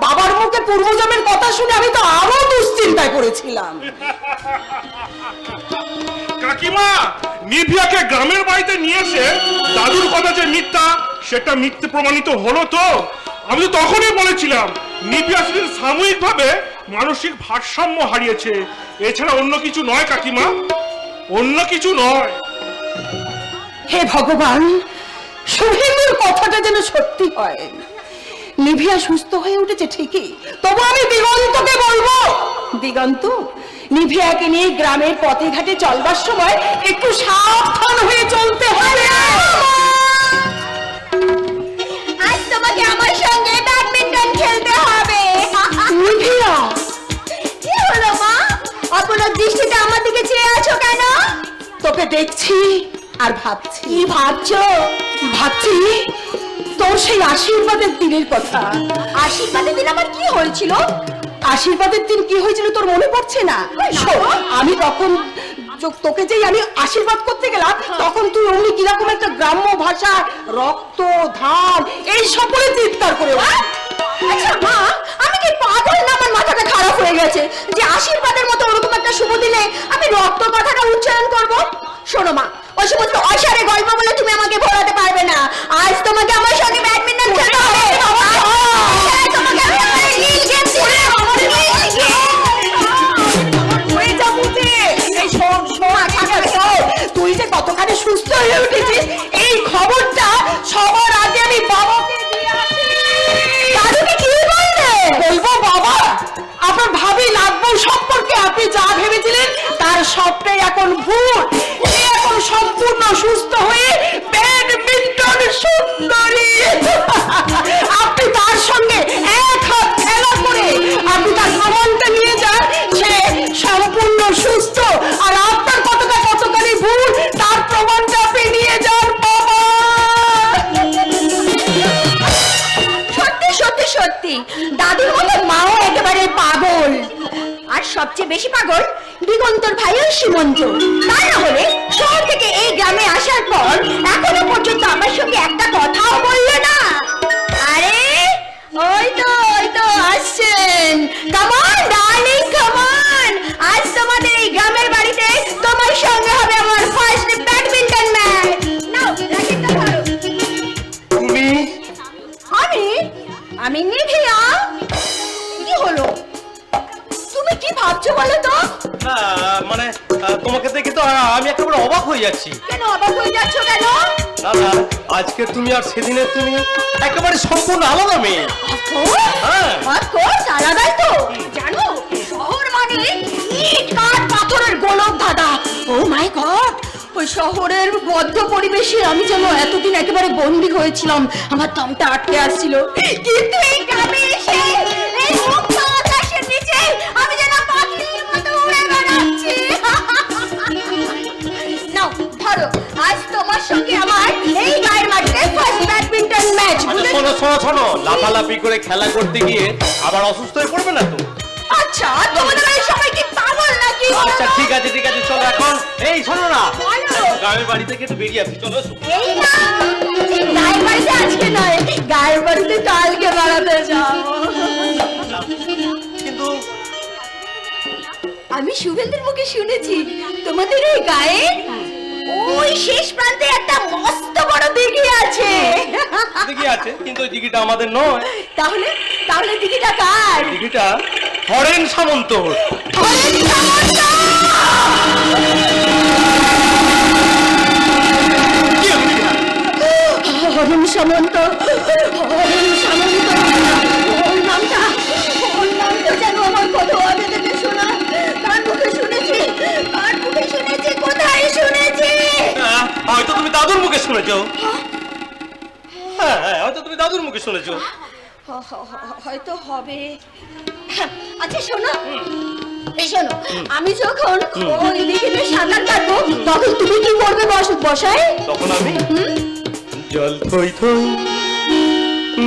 বাবার মুখে পূর্বজন্মের কথা শুনে আমি তো আরো দুশ্চিন্তায় পড়েছিলাম। কাকিমা, নিভিয়াকে গ্রামের বাড়িতে নিয়ে এসে দাদুর কথা যে মিথ্যা সেটা মিথ্যে প্রমাণিত হলো তো? আমি তো তখনই বলেছিলাম নিভিয়া শুধু সাময়িকভাবে মানসিক ভারসাম্য হারিয়েছে, এছাড়া অন্য কিছু নয় কাকিমা, অন্য কিছু নয়। হে ভগবান, শুভেন্দুর কথাটা যেন সত্যি হয়। নিভিয়া সুস্থ হয়ে উঠেছে ঠিকই, তবু আমি দিগন্তকে বলবো, দিগন্ত, নিভিয়াকে নিয়ে গ্রামের পথে ঘাটে চলবার সময় একটু সাবধান হয়ে চলতে হবে। আজ তোমাকে আমার সঙ্গে ব্যাডমিন্টন খেলতে হবে। নিভিয়া, কি হলো মা, অপলক দৃষ্টিতে আমার দিকে চেয়ে আছো কেন? তোকে দেখছি আর ভাবছি। কি ভাবছো? ভাবছি তোর সেই আশীর্বাদের দিনের কথা। আশীর্বাদের দিন আমার কি হয়েছিল? আশীর্বাদের দিন কি হয়েছিল তোর মনে পড়ছে না? শোন, আমি তখন তোকে যেই আমি আশীর্বাদ করতে গেলাম তখন তুই অমনি কিরকম একটা গ্রাম্য ভাষা রক্ত ধান এই সকলে চিৎকার করে আচ্ছা মা, আমি কি পাগল না আমার মাথাটা খারাপ হয়ে গেছে যে আশীর্বাদের মতো ওরকম একটা শুভ দিনে আমি রক্ত কথাটা উচ্চারণ করব? শোনো মা, ওই সমস্ত অসারে গল্প বলে তুমি আমাকে ভোলাতে পারবে না। আজ তোমাকে আমার সঙ্গে ব্যাডমিন্টন খেলতে হবে। আজ তোমাকে আমি আমার নীল গেম খেলতে হবে। হয়ে যা বুঝে। এই শোন শোন শোন, তুই যে কতখানি সুস্থ হয়ে উঠেছিস এই খবরটা সবার আগে আমি বাবাকে দিয়ে আসি। দাদুকে কি বলবে? বলবো বাবা, আপনার ভাবি লাগবো সম্পর্কে আপনি যা ভেবেছিলেন তার সবটাই এখন ভুল। সে এখন সম্পূর্ণ সুস্থ হয়ে ব্যাডমিন্টন সুন্দরী। আপনি তার সঙ্গে এক হাত খেলা করে আপনি তার প্রমাণটা নিয়ে যান সে সম্পূর্ণ সুস্থ, আর আপনার কতখানি ভুল তার প্রমাণটা আপনি নিয়ে যান বাবা। সত্যি সত্যি সত্যি দাদুর মতো মাও একেবারে পাগল। আর সবচেয়ে বেশি পাগল দিগন্তর ভাই ওই সীমন্ত। তা না হলে শহর থেকে এই গ্রামে আসার পর এখনো পর্যন্ত আমার সঙ্গে একটা কথাও বললো না। আরে ওই তো আসছেন। Come on darling, come on. আজ তোমাদের এই গ্রামের বাড়িতে তোমার সঙ্গে হবে আমার ফার্স্ট ব্যাডমিন্টন ম্যাচ। নাও রাকেটটা ধরো। তুমি আমি নিভিয়া। কি হলো, তুমি কি ভাবছো বলো তো? না মানে তোমাকে দেখে তো আমি একেবারে অবাক হয়ে যাচ্ছি। কেন অবাক হয়ে যাচ্ছ কেন? না না, আজকে তুমি আর সেদিনের তুমি একেবারে সম্পূর্ণ আলাদা মেয়ে। হ্যাঁ। অফকোর্স আলাদাই তো। জানো শহর মানে ইট কাঠ পাথরের গোলক দাদা। ও মাই গড, ওই শহরের বদ্ধ পরিবেশে আমি যেন এতদিন একেবারে বন্দী হয়েছিলাম, আমার দমটা আটকে আসছিল। কিন্তু এই গ্রামে এসে এই মুক্ত আকাশের নিচে আমি যেন পাখির মতো উড়ে বেড়াচ্ছি। নাও ধরো, আজ তোমার সঙ্গে আমার এই গায়ের মাঠে ফার্স্ট ব্যাডমিন্টন ম্যাচ। শোনো, লাফালাফি করে খেলা করতে গিয়ে আবার অসুস্থ হয়ে পড়বে না তো? আচ্ছা, তোমাদের এই সবাই কি পাগল নাকি? আচ্ছা ঠিক আছে চলো এখন। এই শোনো না, গ্রামের বাড়ি থেকে একটু বেরিয়ে আসি, চলো। এই না, এই গায়ের বাড়িতে আজকে নয়, গায়ের বাড়িতে কালকে বেড়াতে যাবো। কিন্তু আমি শুভেন্দুর মুখে শুনেছি তোমাদের এই গায়ে ওই শেষ প্রান্তে একটা মস্ত বড় দিঘি আছে। দিঘি আছে, কিন্তু ওই দিঘিটা আমাদের নয়। তাহলে দিঘিটা কার? দিঘিটা হরেন সামন্ত। হরেন সামন্ত! হরেন সামন্ত, হরেন সামন্ত, ওর নামটা যেন আমার কত আগে থেকে শোনা। কার মুখে শুনেছি, কোথায় শুনেছি? হয়তো তুমি দাদুর মুখে শুনেছো। হ্যাঁ হয়তো তুমি দাদুর মুখে শুনেছো। হয়তো হবে। আচ্ছা শোনো, শোনো, আমি যখন ওই দিকে সাঁতার কাটবো তখন তুমি কি করবে বসায়? তখন আমি জল থই থই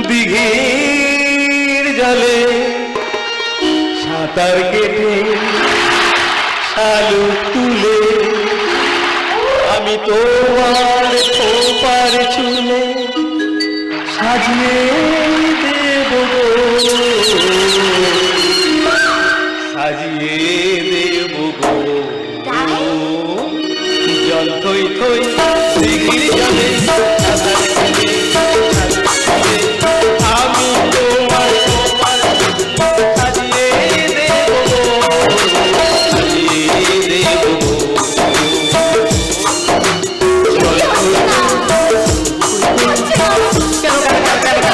দিঘির জলে সাঁতার কেটে শালু তুলে আমি তোমার খোপার চুলে সাজিয়ে দেব গো, সাজিয়ে দেব গো। জল থই থই দিঘির জলে সাঁতার কেটে আমি তোমার খোপার চুলে সাজিয়ে দেব গো, সাজিয়ে দেব গো। কেন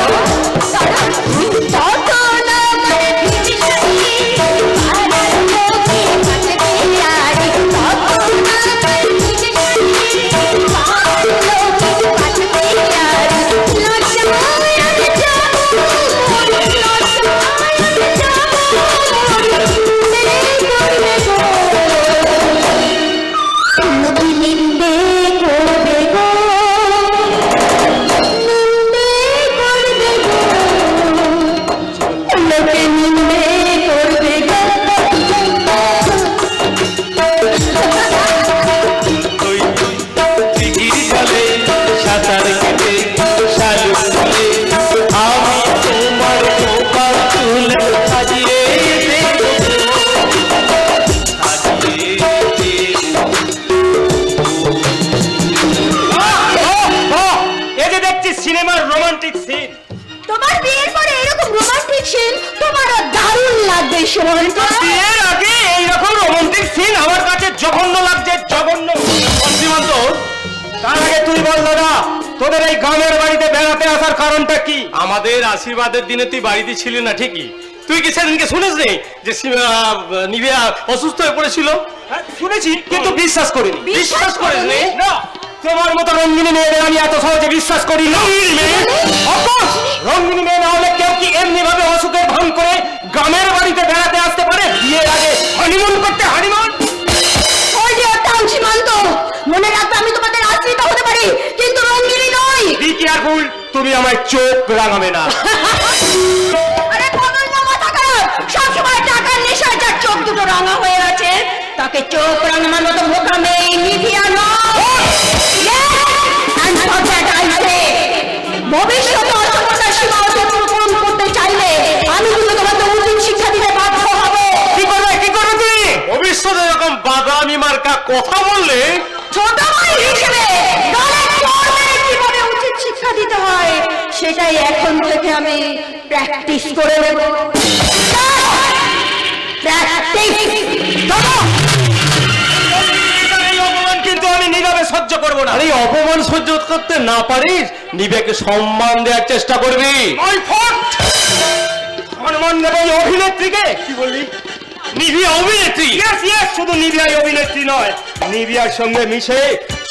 প্রেম আর রোমান্টিক সিন। তোমার বিয়ের পরে এরকম রোমান্টিক সিন তোমারও দারুণ লাগবে সীমন্ত। বিয়ের আগে এইরকম রোমান্টিক সিন আমার কাছে জঘন্য লাগছে, জঘন্য। সীমান্ত, তার আগে তুই বল দাদা, তোদের এই গ্রামের বাড়িতে বেড়াতে আসার কারণটা কি? আমাদের আশীর্বাদের দিনে তুই বাড়িতে ছিলি না ঠিকই, তুই কি সেদিনকে শুনিস নি যে নিবিয়া অসুস্থ হয়ে পড়েছিল? শুনেছি, কিন্তু বিশ্বাস করিনি। বিশ্বাস করিস নি? না, তোমার মতো রঙ্গিনী মেয়েদের আমি এত সহজে বিশ্বাস করি না। রঙ্গিনী মেয়ে না হলে কেউ কি এমনি ভাবে অসুখের ভান করে গ্রামের বাড়িতে বেড়াতে আসতে পারে? বিয়ের আগে হানিমুন করতে, হানিমুন। ওই যে একটা সীমান্ত, মনে রাখবে আমি তোমাদের আশ্রিত হতে পারি কিন্তু রঙ্গিনী নই। বি কেয়ারফুল, তুমি আমার চোখ রাঙাবে না। আরে পাগল না, মাথা খারাপ, সবসময় টাকার নেশায় যার চোখ দুটো রাঙা হয়ে আছে তাকে চোখ রাঙানোর মতো বোকা মেয়ে নিভিয়া নয়। ভবিষ্যতে অসফলতার সীমা অতিক্রম করতে চাইলে আমি কিন্তু তোমাকে উচিত শিক্ষা দিতে বাধ্য হব। কি করবে, কি করবে তুমি? ভবিষ্যতে এরকম বাদামি মার্কা কথা বললে ছোট ভাই হিসেবে দলের কর্মের জীবনে উচিত শিক্ষা দিতে হয়, সেটাই এখন থেকে আমি প্র্যাকটিস করে নেব। এই অপমান কিন্তু আমি নীরবে সহ্য করব না। এই অপমান সহ্য করতে না পারিস, নিবেকে সম্মান দেওয়ার চেষ্টা করবি। সম্মান দেব এই অভিনেত্রীকে। কি বললি? নিভিয়া অভিনেত্রী? শুধু নিভিয়াই অভিনেত্রী নয়, নিভিয়ার সঙ্গে মিশে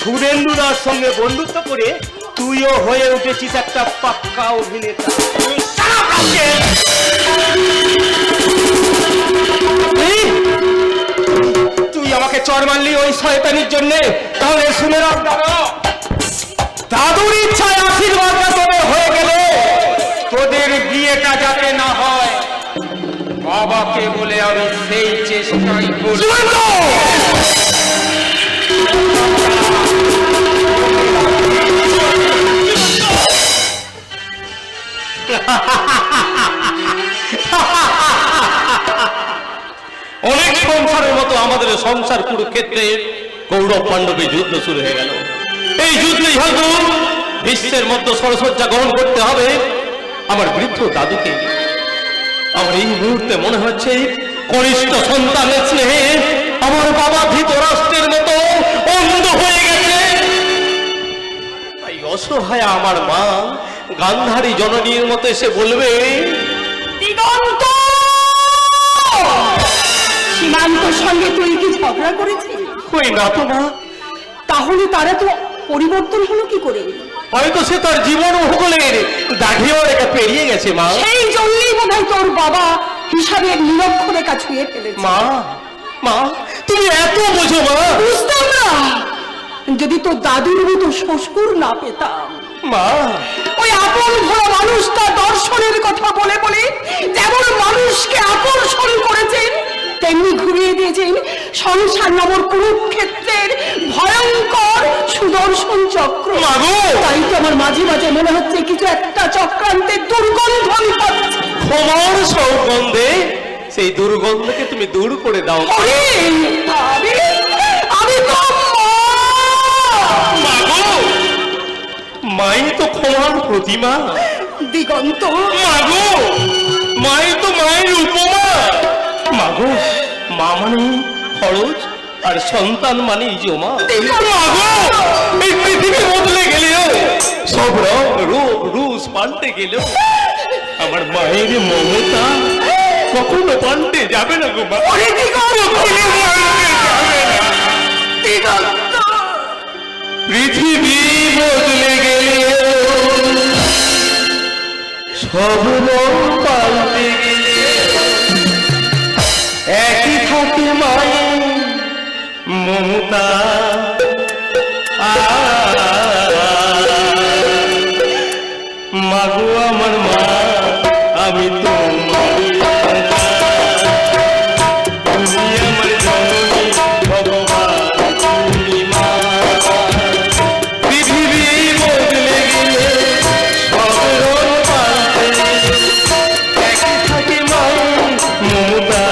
সুরেন্দুদার সঙ্গে বন্ধুত্ব করে তুইও হয়ে উঠেছিস একটা পাক্কা অভিনেতা। তুই আমাকে চড় মারলি ওই শয়তানির জন্য, তাহলে শুনে রাখ দাদা, দাদুর ইচ্ছায় আশীর্বাদটা তোদের হয়ে গেলে তোদের বিয়েটা যাতে না হয়, বাবাকে বলে আমি সেই চেষ্টাই করি। অনেক সংসারের মতো আমাদের সংসার কুরুক্ষেত্রে কৌরব পাণ্ডবের যুদ্ধ শুরু হয়ে গেল। এই যুদ্ধেই হয়তো বিশ্বের মধ্যে সরসজ্জা গ্রহণ করতে হবে আমার বৃদ্ধ দাদুকে। আমার এই মুহূর্তে মনে হচ্ছে কনিষ্ঠ সন্তানের স্নেহে আমার বাবা ধৃতরাষ্ট্রের মতো অন্ধ হয়ে গেছে। তাই অসহায় আমার মা গান্ধারী জননীর মতো এসে বলবে, দিগন্ত, সীমান্তর সঙ্গে তুই কি ঝগড়া করেছিস? কই না তো মা। তাহলে তারা তো পরিবর্তন হলো কি করে? হয়তো সে তার জীবন ভূগোলের দাঘিও রেখা পেরিয়ে গেছে মা। সেই জন্যই মনে হয় তোর বাবা হিসাবের নিরক্ষরেখা ছুঁয়ে ফেলেছে। মা, মা তুমি এত বোঝো মা। বুঝতাম না যদি তোর দাদুর মতো শ্বশুর না পেতাম। মা, ওই আপন ভোলা মানুষটা দর্শনের কথা বলে বলে যেমন মানুষকে আকর্ষণ করেছেন, তেমনি ঘুরিয়ে দিয়েছেন সংসার নামক কুরুক্ষেত্রের ভয়ঙ্কর সুদর্শন চক্র। তাই তো আমার মাঝে মাঝে মনে হচ্ছে কিছু একটা চক্রান্তের দুর্গন্ধ আমি পাচ্ছি। ক্ষমার সৌগন্ধে সেই দুর্গন্ধকে তুমি দূর করে দাও। আমি তো মাই তো ক্ষমার প্রতিমা। দিগন্ত, মাগো, মাই তো মায়ের উপমা। মাগো, মা মানে খরচ আর সন্তান মানে জমা। মাগো, এই পৃথিবী বদলে গেলেও, সব রং রূপ রুশ পাল্টে গেলেও আমার মায়ের মমতা কখনো পাল্টে যাবে না গো মা। পৃথিবী বদলে গেলেও সব রং পাল্টে গেলে একই থাকে মায়ের মমতা। মাগো আমার মা, আমি তোমার তুমি আমার জননী, ভগবান তুমি মা। পৃথিবী বদলে গেলে সব রং পাল্টে একই থাকে মায়ের মমতা।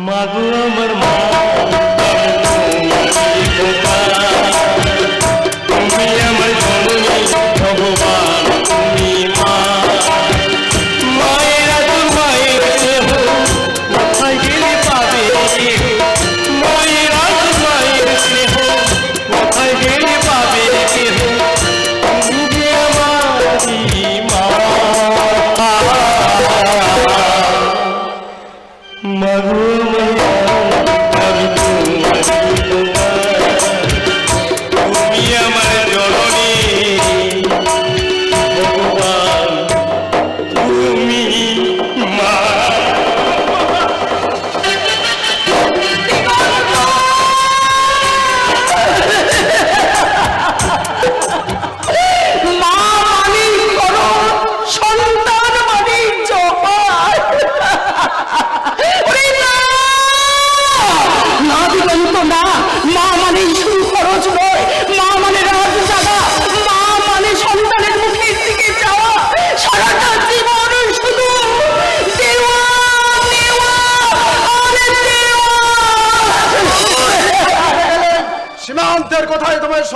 মাগো আমার মা, আমি তোমার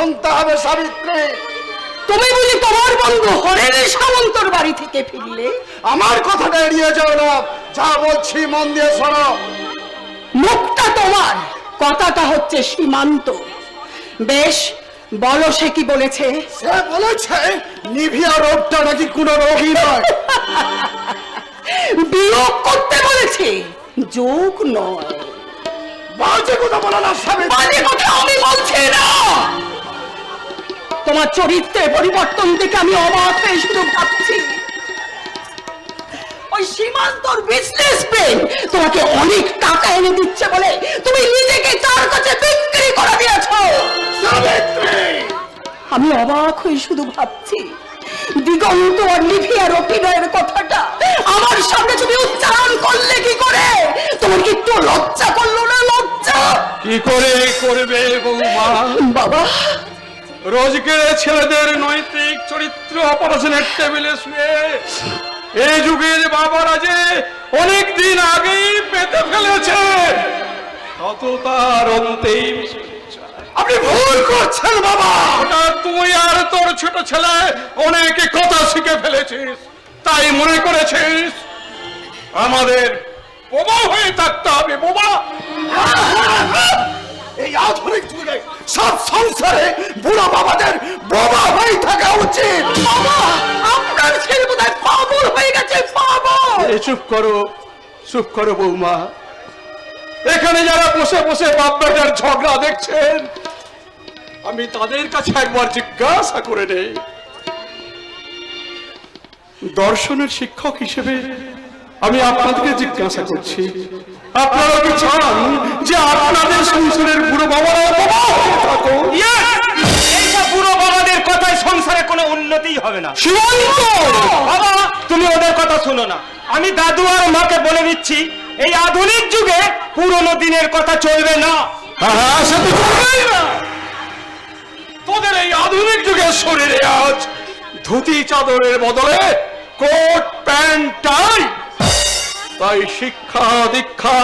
শুনতে হবে সাবিত্রী। তুমি বুঝি তোমার বন্ধু হরের সামন্তর বাড়ি থেকে ফিরলে? আমার কথাটা এড়িয়ে যাও না, যা বলছি মন দিয়ে শোনো। মুখটা তোমার, কথাটা হচ্ছে সীমান্ত। বেশ, বলো সে কি বলেছে? সে বলেছে নিভিয়া রোগটা নাকি কোনো রোগই নয়। বিয়োগ করতে বলেছে, যোগ নয়। বাজে কথা বলো না সাবিত্রী। বাজে কথা আমি বলছি না। তোমার চরিত্রের পরিবর্তন দেখে আমি অবাক হয়ে শুধু ভাবছি, ওই সীমান্তর বিজনেসম্যান তোমাকে অনেক টাকা এনে দিচ্ছে বলে তুমি নিজেকে তার কাছে বিক্রি করে দিয়েছো। আমি অবাক হয়ে শুধু ভাবছি, দিগন্ত আর নিভিয়ার অভিনয়ের কথাটা আমার সামনে তুমি উচ্চারণ করলে কি করে? তোমার কি একটু লজ্জা করলো না? লজ্জা কি করে করবে বৌমা? বাবা, রোজকে ছেলেদের নৈতিক চরিত্র অপারেশনের টেবিলে শুয়ে এই যুগের বাবারা যে অনেক দিন আগেই পেতে ফেলেছে, তত তার অন্তেই আপনি ভুল করছেন বাবা। ওটা তুই আর তোর ছোট ছেলে অনেক কথা শিখে ফেলেছিস, তাই মনে করেছিস আমাদের বোবা হয়ে থাকতে হবে। বোবা এই আধুনিক যুগে সব সংসারে বুড়ো বাবাদের বাবা হয়ে থাকা উচিত। বাবা, আপনার ছেলে বোধহয় পাগল হয়ে গেছে। পাগল। চুপ করো, চুপ করো বৌমা। এখানে যারা বসে বসে বাপ বেটার ঝগড়া দেখছেন, আমি তাদের কাছে একবার জিজ্ঞাসা করে নেই, দর্শনের শিক্ষক হিসেবে আমি আপনাদেরকে জিজ্ঞাসা করছি, আপনারা কি চান যে আপনাদের সংসারের বুড়ো বাবারা বাবা হয়ে থাকুক? এইসব বুড়ো বাবাদের কথায় সংসারে কোনো উন্নতি হবে না। সীমান্ত! বাবা, তুমি ওদের কথা শোনো না। আমি দাদু আর মাকে বলে দিচ্ছি, এই আধুনিক যুগে পুরনো দিনের কথা চলবে না। হ্যাঁ, সে তো চলবেই না। তোদের এই আধুনিক যুগের শরীরে আজ ধুতি চাদরের বদলে কোট প্যান্ট টাই। তাই শিক্ষা দীক্ষা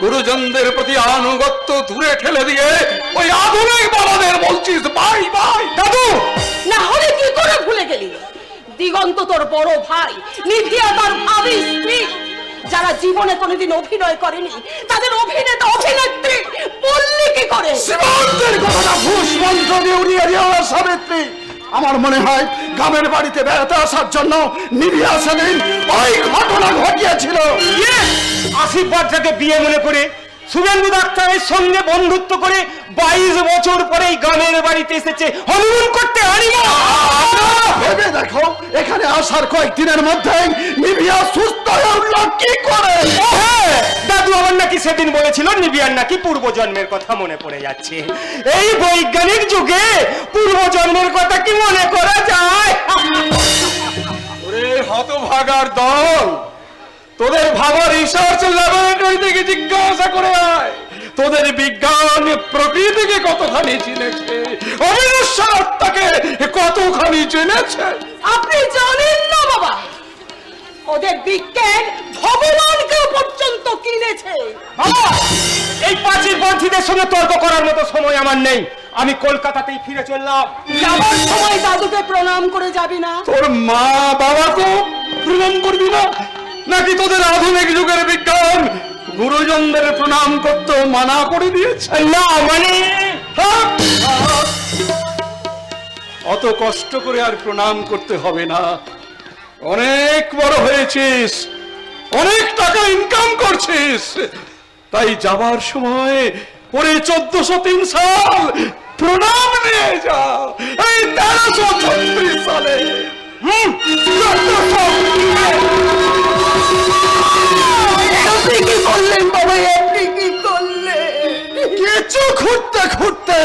গুরুজনদের প্রতি আনুগত্য দূরে ঠেলে দিয়ে ওই আধুনিক বাবাদের বলছিস বাই বাই। দাদু, না হলে কি করে ভুলে গেলি? দিগন্ত তোর বড় ভাই, নিভিয়া তার ভাবি স্ত্রী, যারা জীবনে কোনোদিন অভিনয় করেনি তাদের অভিনেতা অভিনেত্রী বললি কি করে? সীমান্তের কথাটা ঘুষ মন্ত্র দিয়ে উড়িয়ে দিও না সাবিত্রী। আমার মনে হয় গ্রামের বাড়িতে বেড়াতে আসার জন্য নিভিয়া সেদিন ওই ঘটনা ঘটিয়েছিল। আশীর্বাদটাকে বিয়ে মনে করে শুভেন্দু ডাক্তারের সঙ্গে বন্ধুত্ব করে 22 বছর পরে এই গ্রামের বাড়িতে এসেছে হনিমুন করতে। ভেবে দেখো, এখানে আসার কয়েকদিনের মধ্যেই নিভিয়া সুস্থ হয়ে উঠল কি করে? দাদু আমার নাকি সেদিন বলেছিল নিবিয়ার নাকি পূর্বজন্মের কথা মনে পড়ে যাচ্ছে। এই বৈজ্ঞানিক যুগে পূর্বজন্মের কথা কি মনে করা যায়? ওরে হতভাগার দল, তোদের ভাবা রিসার্চ ল্যাবরেটরি থেকে জিজ্ঞাসা করে আয়, তোদের বিজ্ঞান প্রকৃতিকে কতখানি চিনেছে, অবিনশ্বর আত্মাকে কতখানি চিনেছে। আপনি জানেন না বাবা, ওদের বিজ্ঞান ভগবানকে পর্যন্ত কিনেছে। বাবা, এই প্রাচীরপন্থীদের সঙ্গে তর্ক করার মতো সময় আমার নেই। আমি কলকাতাতেই ফিরে চললাম। যাবার সময় দাদুকে প্রণাম করে যাবি না? তোর মা বাবাকে প্রণাম করবি না, নাকি তোদের আধুনিক যুগের বিজ্ঞান গুরুজনদের প্রণাম করতে মানা করে দিয়েছে? না মানে অত কষ্ট করে আর প্রণাম করতে হবে না। অনেক বড় হয়েছিস, অনেক টাকা ইনকাম করছিস, তাই যাবার সময় পরে 1403 সাল প্রণাম নিয়ে যা। এই 1336 সালে আপনি কি করলেন বাবা? আপনি কি করলেন? কিছু খুঁড়তে খুঁড়তে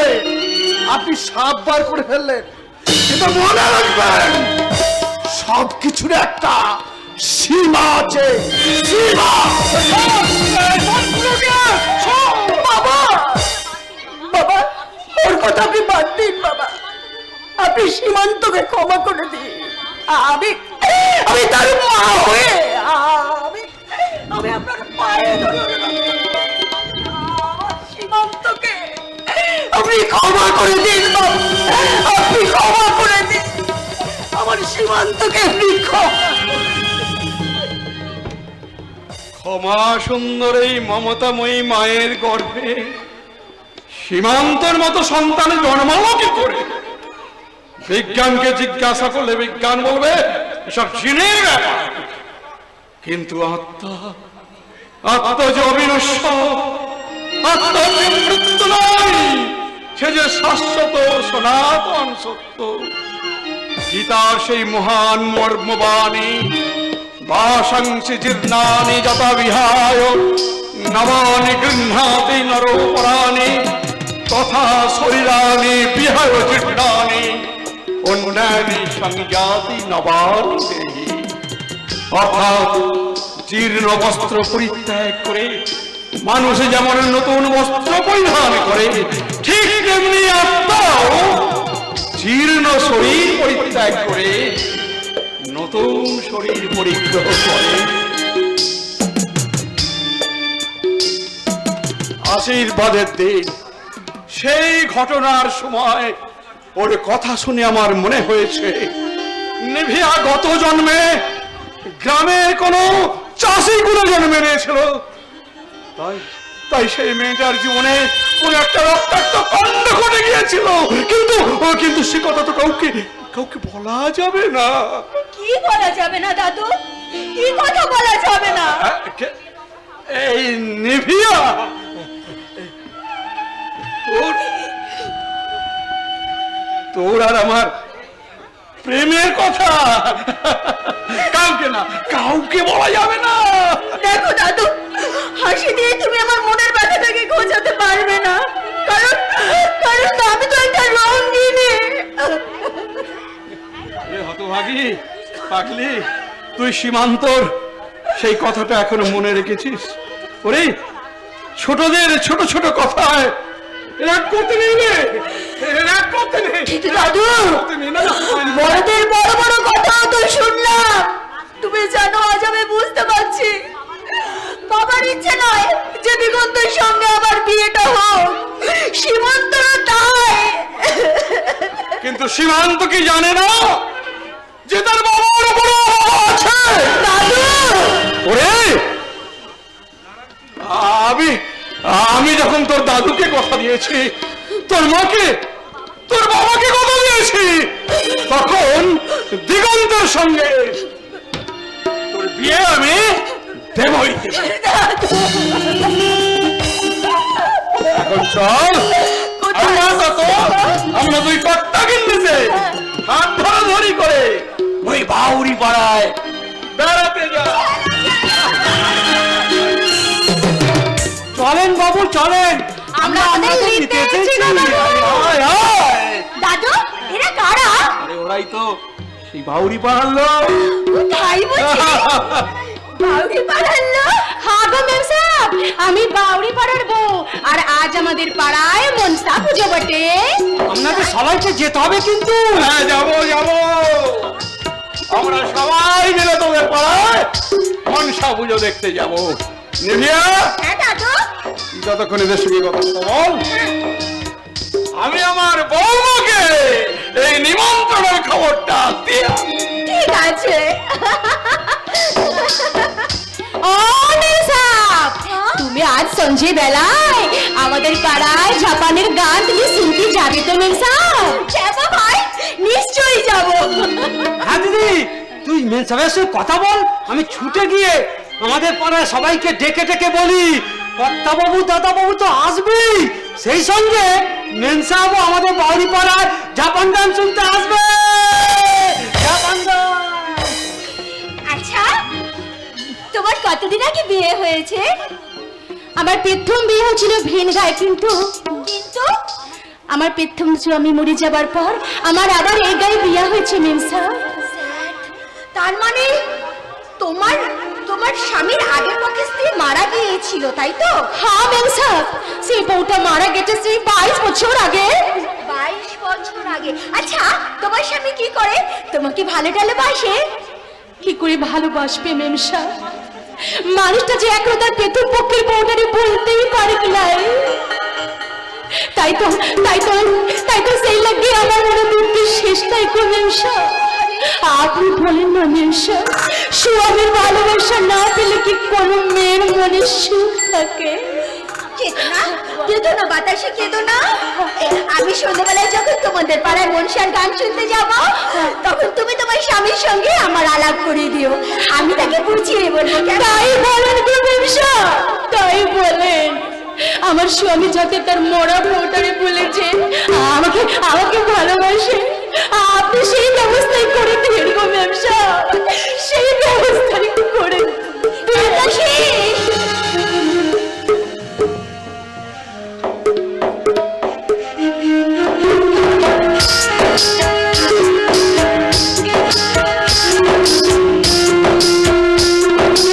আপনি সাপ বার করে ফেললেন, কিন্তু মনে রাখবেন সবকিছুর একটা সীমা আছে। সীমা। বাবা, বাবা, ওর কথা আপনি বাদ দিন বাবা। আপনি সীমান্তকে ক্ষমা করে দিন। আমি আমি তার মা হয়ে আমি আপনার পায়ে ধরে সীমান্তকে আপনি ক্ষমা করে দিন বাবু, আপনি ক্ষমা করে দিন আমার সীমান্তকে, আপনি ক্ষমা সুন্দর এই মমতাময়ী মায়ের গর্ভে সীমান্তের মতো সন্তান জন্মালো কি করে? বিজ্ঞানকে জিজ্ঞাসা করলে বিজ্ঞান বলবে এসব জিনের ব্যাপার। কিন্তু আত্মা, আত্মা যে অবিনশ্বর, আত্মা যে মৃত্যু নয়, সে যে শাশ্বত সনাতন সত্য। গীতার সেই মহান মর্মবাণী, বাসাংসি জীর্ণানি যথা বিহায় নবানি গৃহ্ণাতি নরো পরাণি তথা শরীরানি বিহায় জীর্ণানি অন্যানি সংজ্ঞাতি নবানি দেহি। অর্থাৎ জীর্ণ বস্ত্র পরিত্যাগ করে মানুষ যেমন নতুন বস্ত্র পরিধান করে, ঠিক তেমনি আত্মাও জীর্ণ শরীর পরিত্যাগ করে নতুন শরীর পরিগ্রহ করে। আশীর্বাদের দিন, সেই ঘটনার সময় ওর কথা শুনে আমার মনে হয়েছে নিভিয়া গত জন্মে গ্রামের কোনো চাষি গুলো জন্মে নিয়েছিল। তাই তাই সেই মেয়েটার জীবনে কোন একটা রক্তাক্ত কাণ্ড ঘটে গিয়েছিল, কিন্তু সে কথা তো কাউকে বলা যাবে না। কি বলা যাবে না দাদু? কি কথা বলা যাবে না? এই নিভিয়া তোর আর আমার প্রেমের কথা কাউকে বলা যাবে না। দেখো দাদু, হাসি দিয়ে তুমি আমার মনের ব্যথাটাকে ঘোচাতে পারবে না, কারণ আমি তো একটা রঙিনী। হতভাগী পাগলি, তুই সীমান্তর সেই কথাটা এখনো মনে রেখেছিস? ওরে ছোটদের ছোট ছোট কথায় রাগ করতে নেই রে, রাগ করতে নেই। কিন্তু দাদু, বড়দের বড় বড় কথাও তো শুনলাম। তুমি জানো, আজ আমি বুঝতে পারছি বাবার ইচ্ছে নয় যে দিগন্তের সঙ্গে আমার বিয়েটা হোক, সীমান্তরও তাই। কিন্তু সীমান্ত কি জানে না যে তার বাবার বড় আছে? দাদু, ওরে আমি যখন তোর দাদুকে কথা দিয়েছি, তোর মাকে, তোর বাবাকে কথা দিয়েছি, তখন দিগন্তের সঙ্গে তোর বিয়ে আমি দেবই। এখন চল, আমরা দুই কর্তা কিনতেছে হাত ধরাধরি করে ওই বাউরি পাড়ায় বেড়াতে যা। চলেন বাবু চলেন, আমরা ওদের নিতে এসেছি গো বাবু। আয়, আয়। দাদু, এরা কারা? আরে ওরাই তো সেই বাউরি পাড়ার লোক। তাই বলছি? বাউরি পাড়ার লোক? হ্যাঁ গো মেম সাহেব, আমি বাউরি পাড়ার বউ, আর আজ আমাদের পাড়ায় মনসা পুজো বটে। আপনাদের সবাইকে যেতে হবে কিন্তু। হ্যাঁ যাবো যাবো, আমরা সবাই মিলে তোদের পাড়ায় মনসা পুজো দেখতে যাবো। নিভিয়া, হ্যাঁ দাদু। যতক্ষণ এদের সঙ্গে কথা বল, আমি আমার বৌমাকে এই নিমন্ত্রণের খবরটা দিয়ে আসি। ঠিক আছে। ও মেম সাহেব, তুমি আজ সন্ধ্যে বেলায় আমাদের পাড়ায় জাপানের গান তুমি শুনতে যাবে তো মেম সাহেব? শ্যামা ভাই, নিশ্চয়ই যাবো। হ্যাঁ দিদি, তুই মেন সাহেবের সঙ্গে কথা বল, আমি ছুটে গিয়ে আমাদের পাড়ায় সবাইকে ডেকে ডেকে বলি কর্তা বাবু দাদা বাবু তো আসবেই, সেই সঙ্গে মেন সাহেবও আমাদের বাউরি পাড়ায় জাপান গান শুনতে আসবে। জাপান গান। আচ্ছা, তোমার কতদিন আগে বিয়ে হয়েছে? আমার প্রথম বিয়ে হয়েছিল ভিন গায়ে, কিন্তু আমার প্রথম স্বামী মরে যাবার পর আমার আবার এই গায়ে বিয়ে হয়েছে মেম সাহেব। তার মানে তোমার স্বামীর আগের পক্ষে স্ত্রী মারা গিয়েছিল, তাই তো? হ্যাঁ মেম সাহেব, সেই বউটা মারা গেছে সেই 22 বছর আগে। 22 বছর আগে? আচ্ছা, তোমার স্বামী কি করে? তোমাকে ভালো টালোবাসে? কি করে ভালোবাসবে মেম সাহেব? মানুষটা যে একরো তার প্রথম পক্ষের বউটারে বলতেই পারে নাই। তাই তো সেই লাগিয়ে আমার মনে দুঃখের শেষটাই করলেন সব। আপনি বলেন না মেমসা, স্বামীর ভালোবাসা না পেলে কি কোনো মেয়ের মনে সুখ থাকে? কেঁদো না বাতাসে, কেঁদো না। আমি সন্ধ্যাবেলায় যখন তোমাদের পাড়ায় মনসার গান শুনতে যাব, তখন তুমি তোমার স্বামীর সঙ্গে আমার আলাপ করে দিও, আমি তাকে বুঝিয়ে বলবো। তাই বলেন গো মেমসা, তাই বলেন। আমার স্বামী যাতে তার মরা বউটারে বলেছে আমাকে ভালোবাসে, আপনি সেই ব্যবস্থাই করে দিন গো মেমসা, সেই ব্যবস্থাই করে দিন।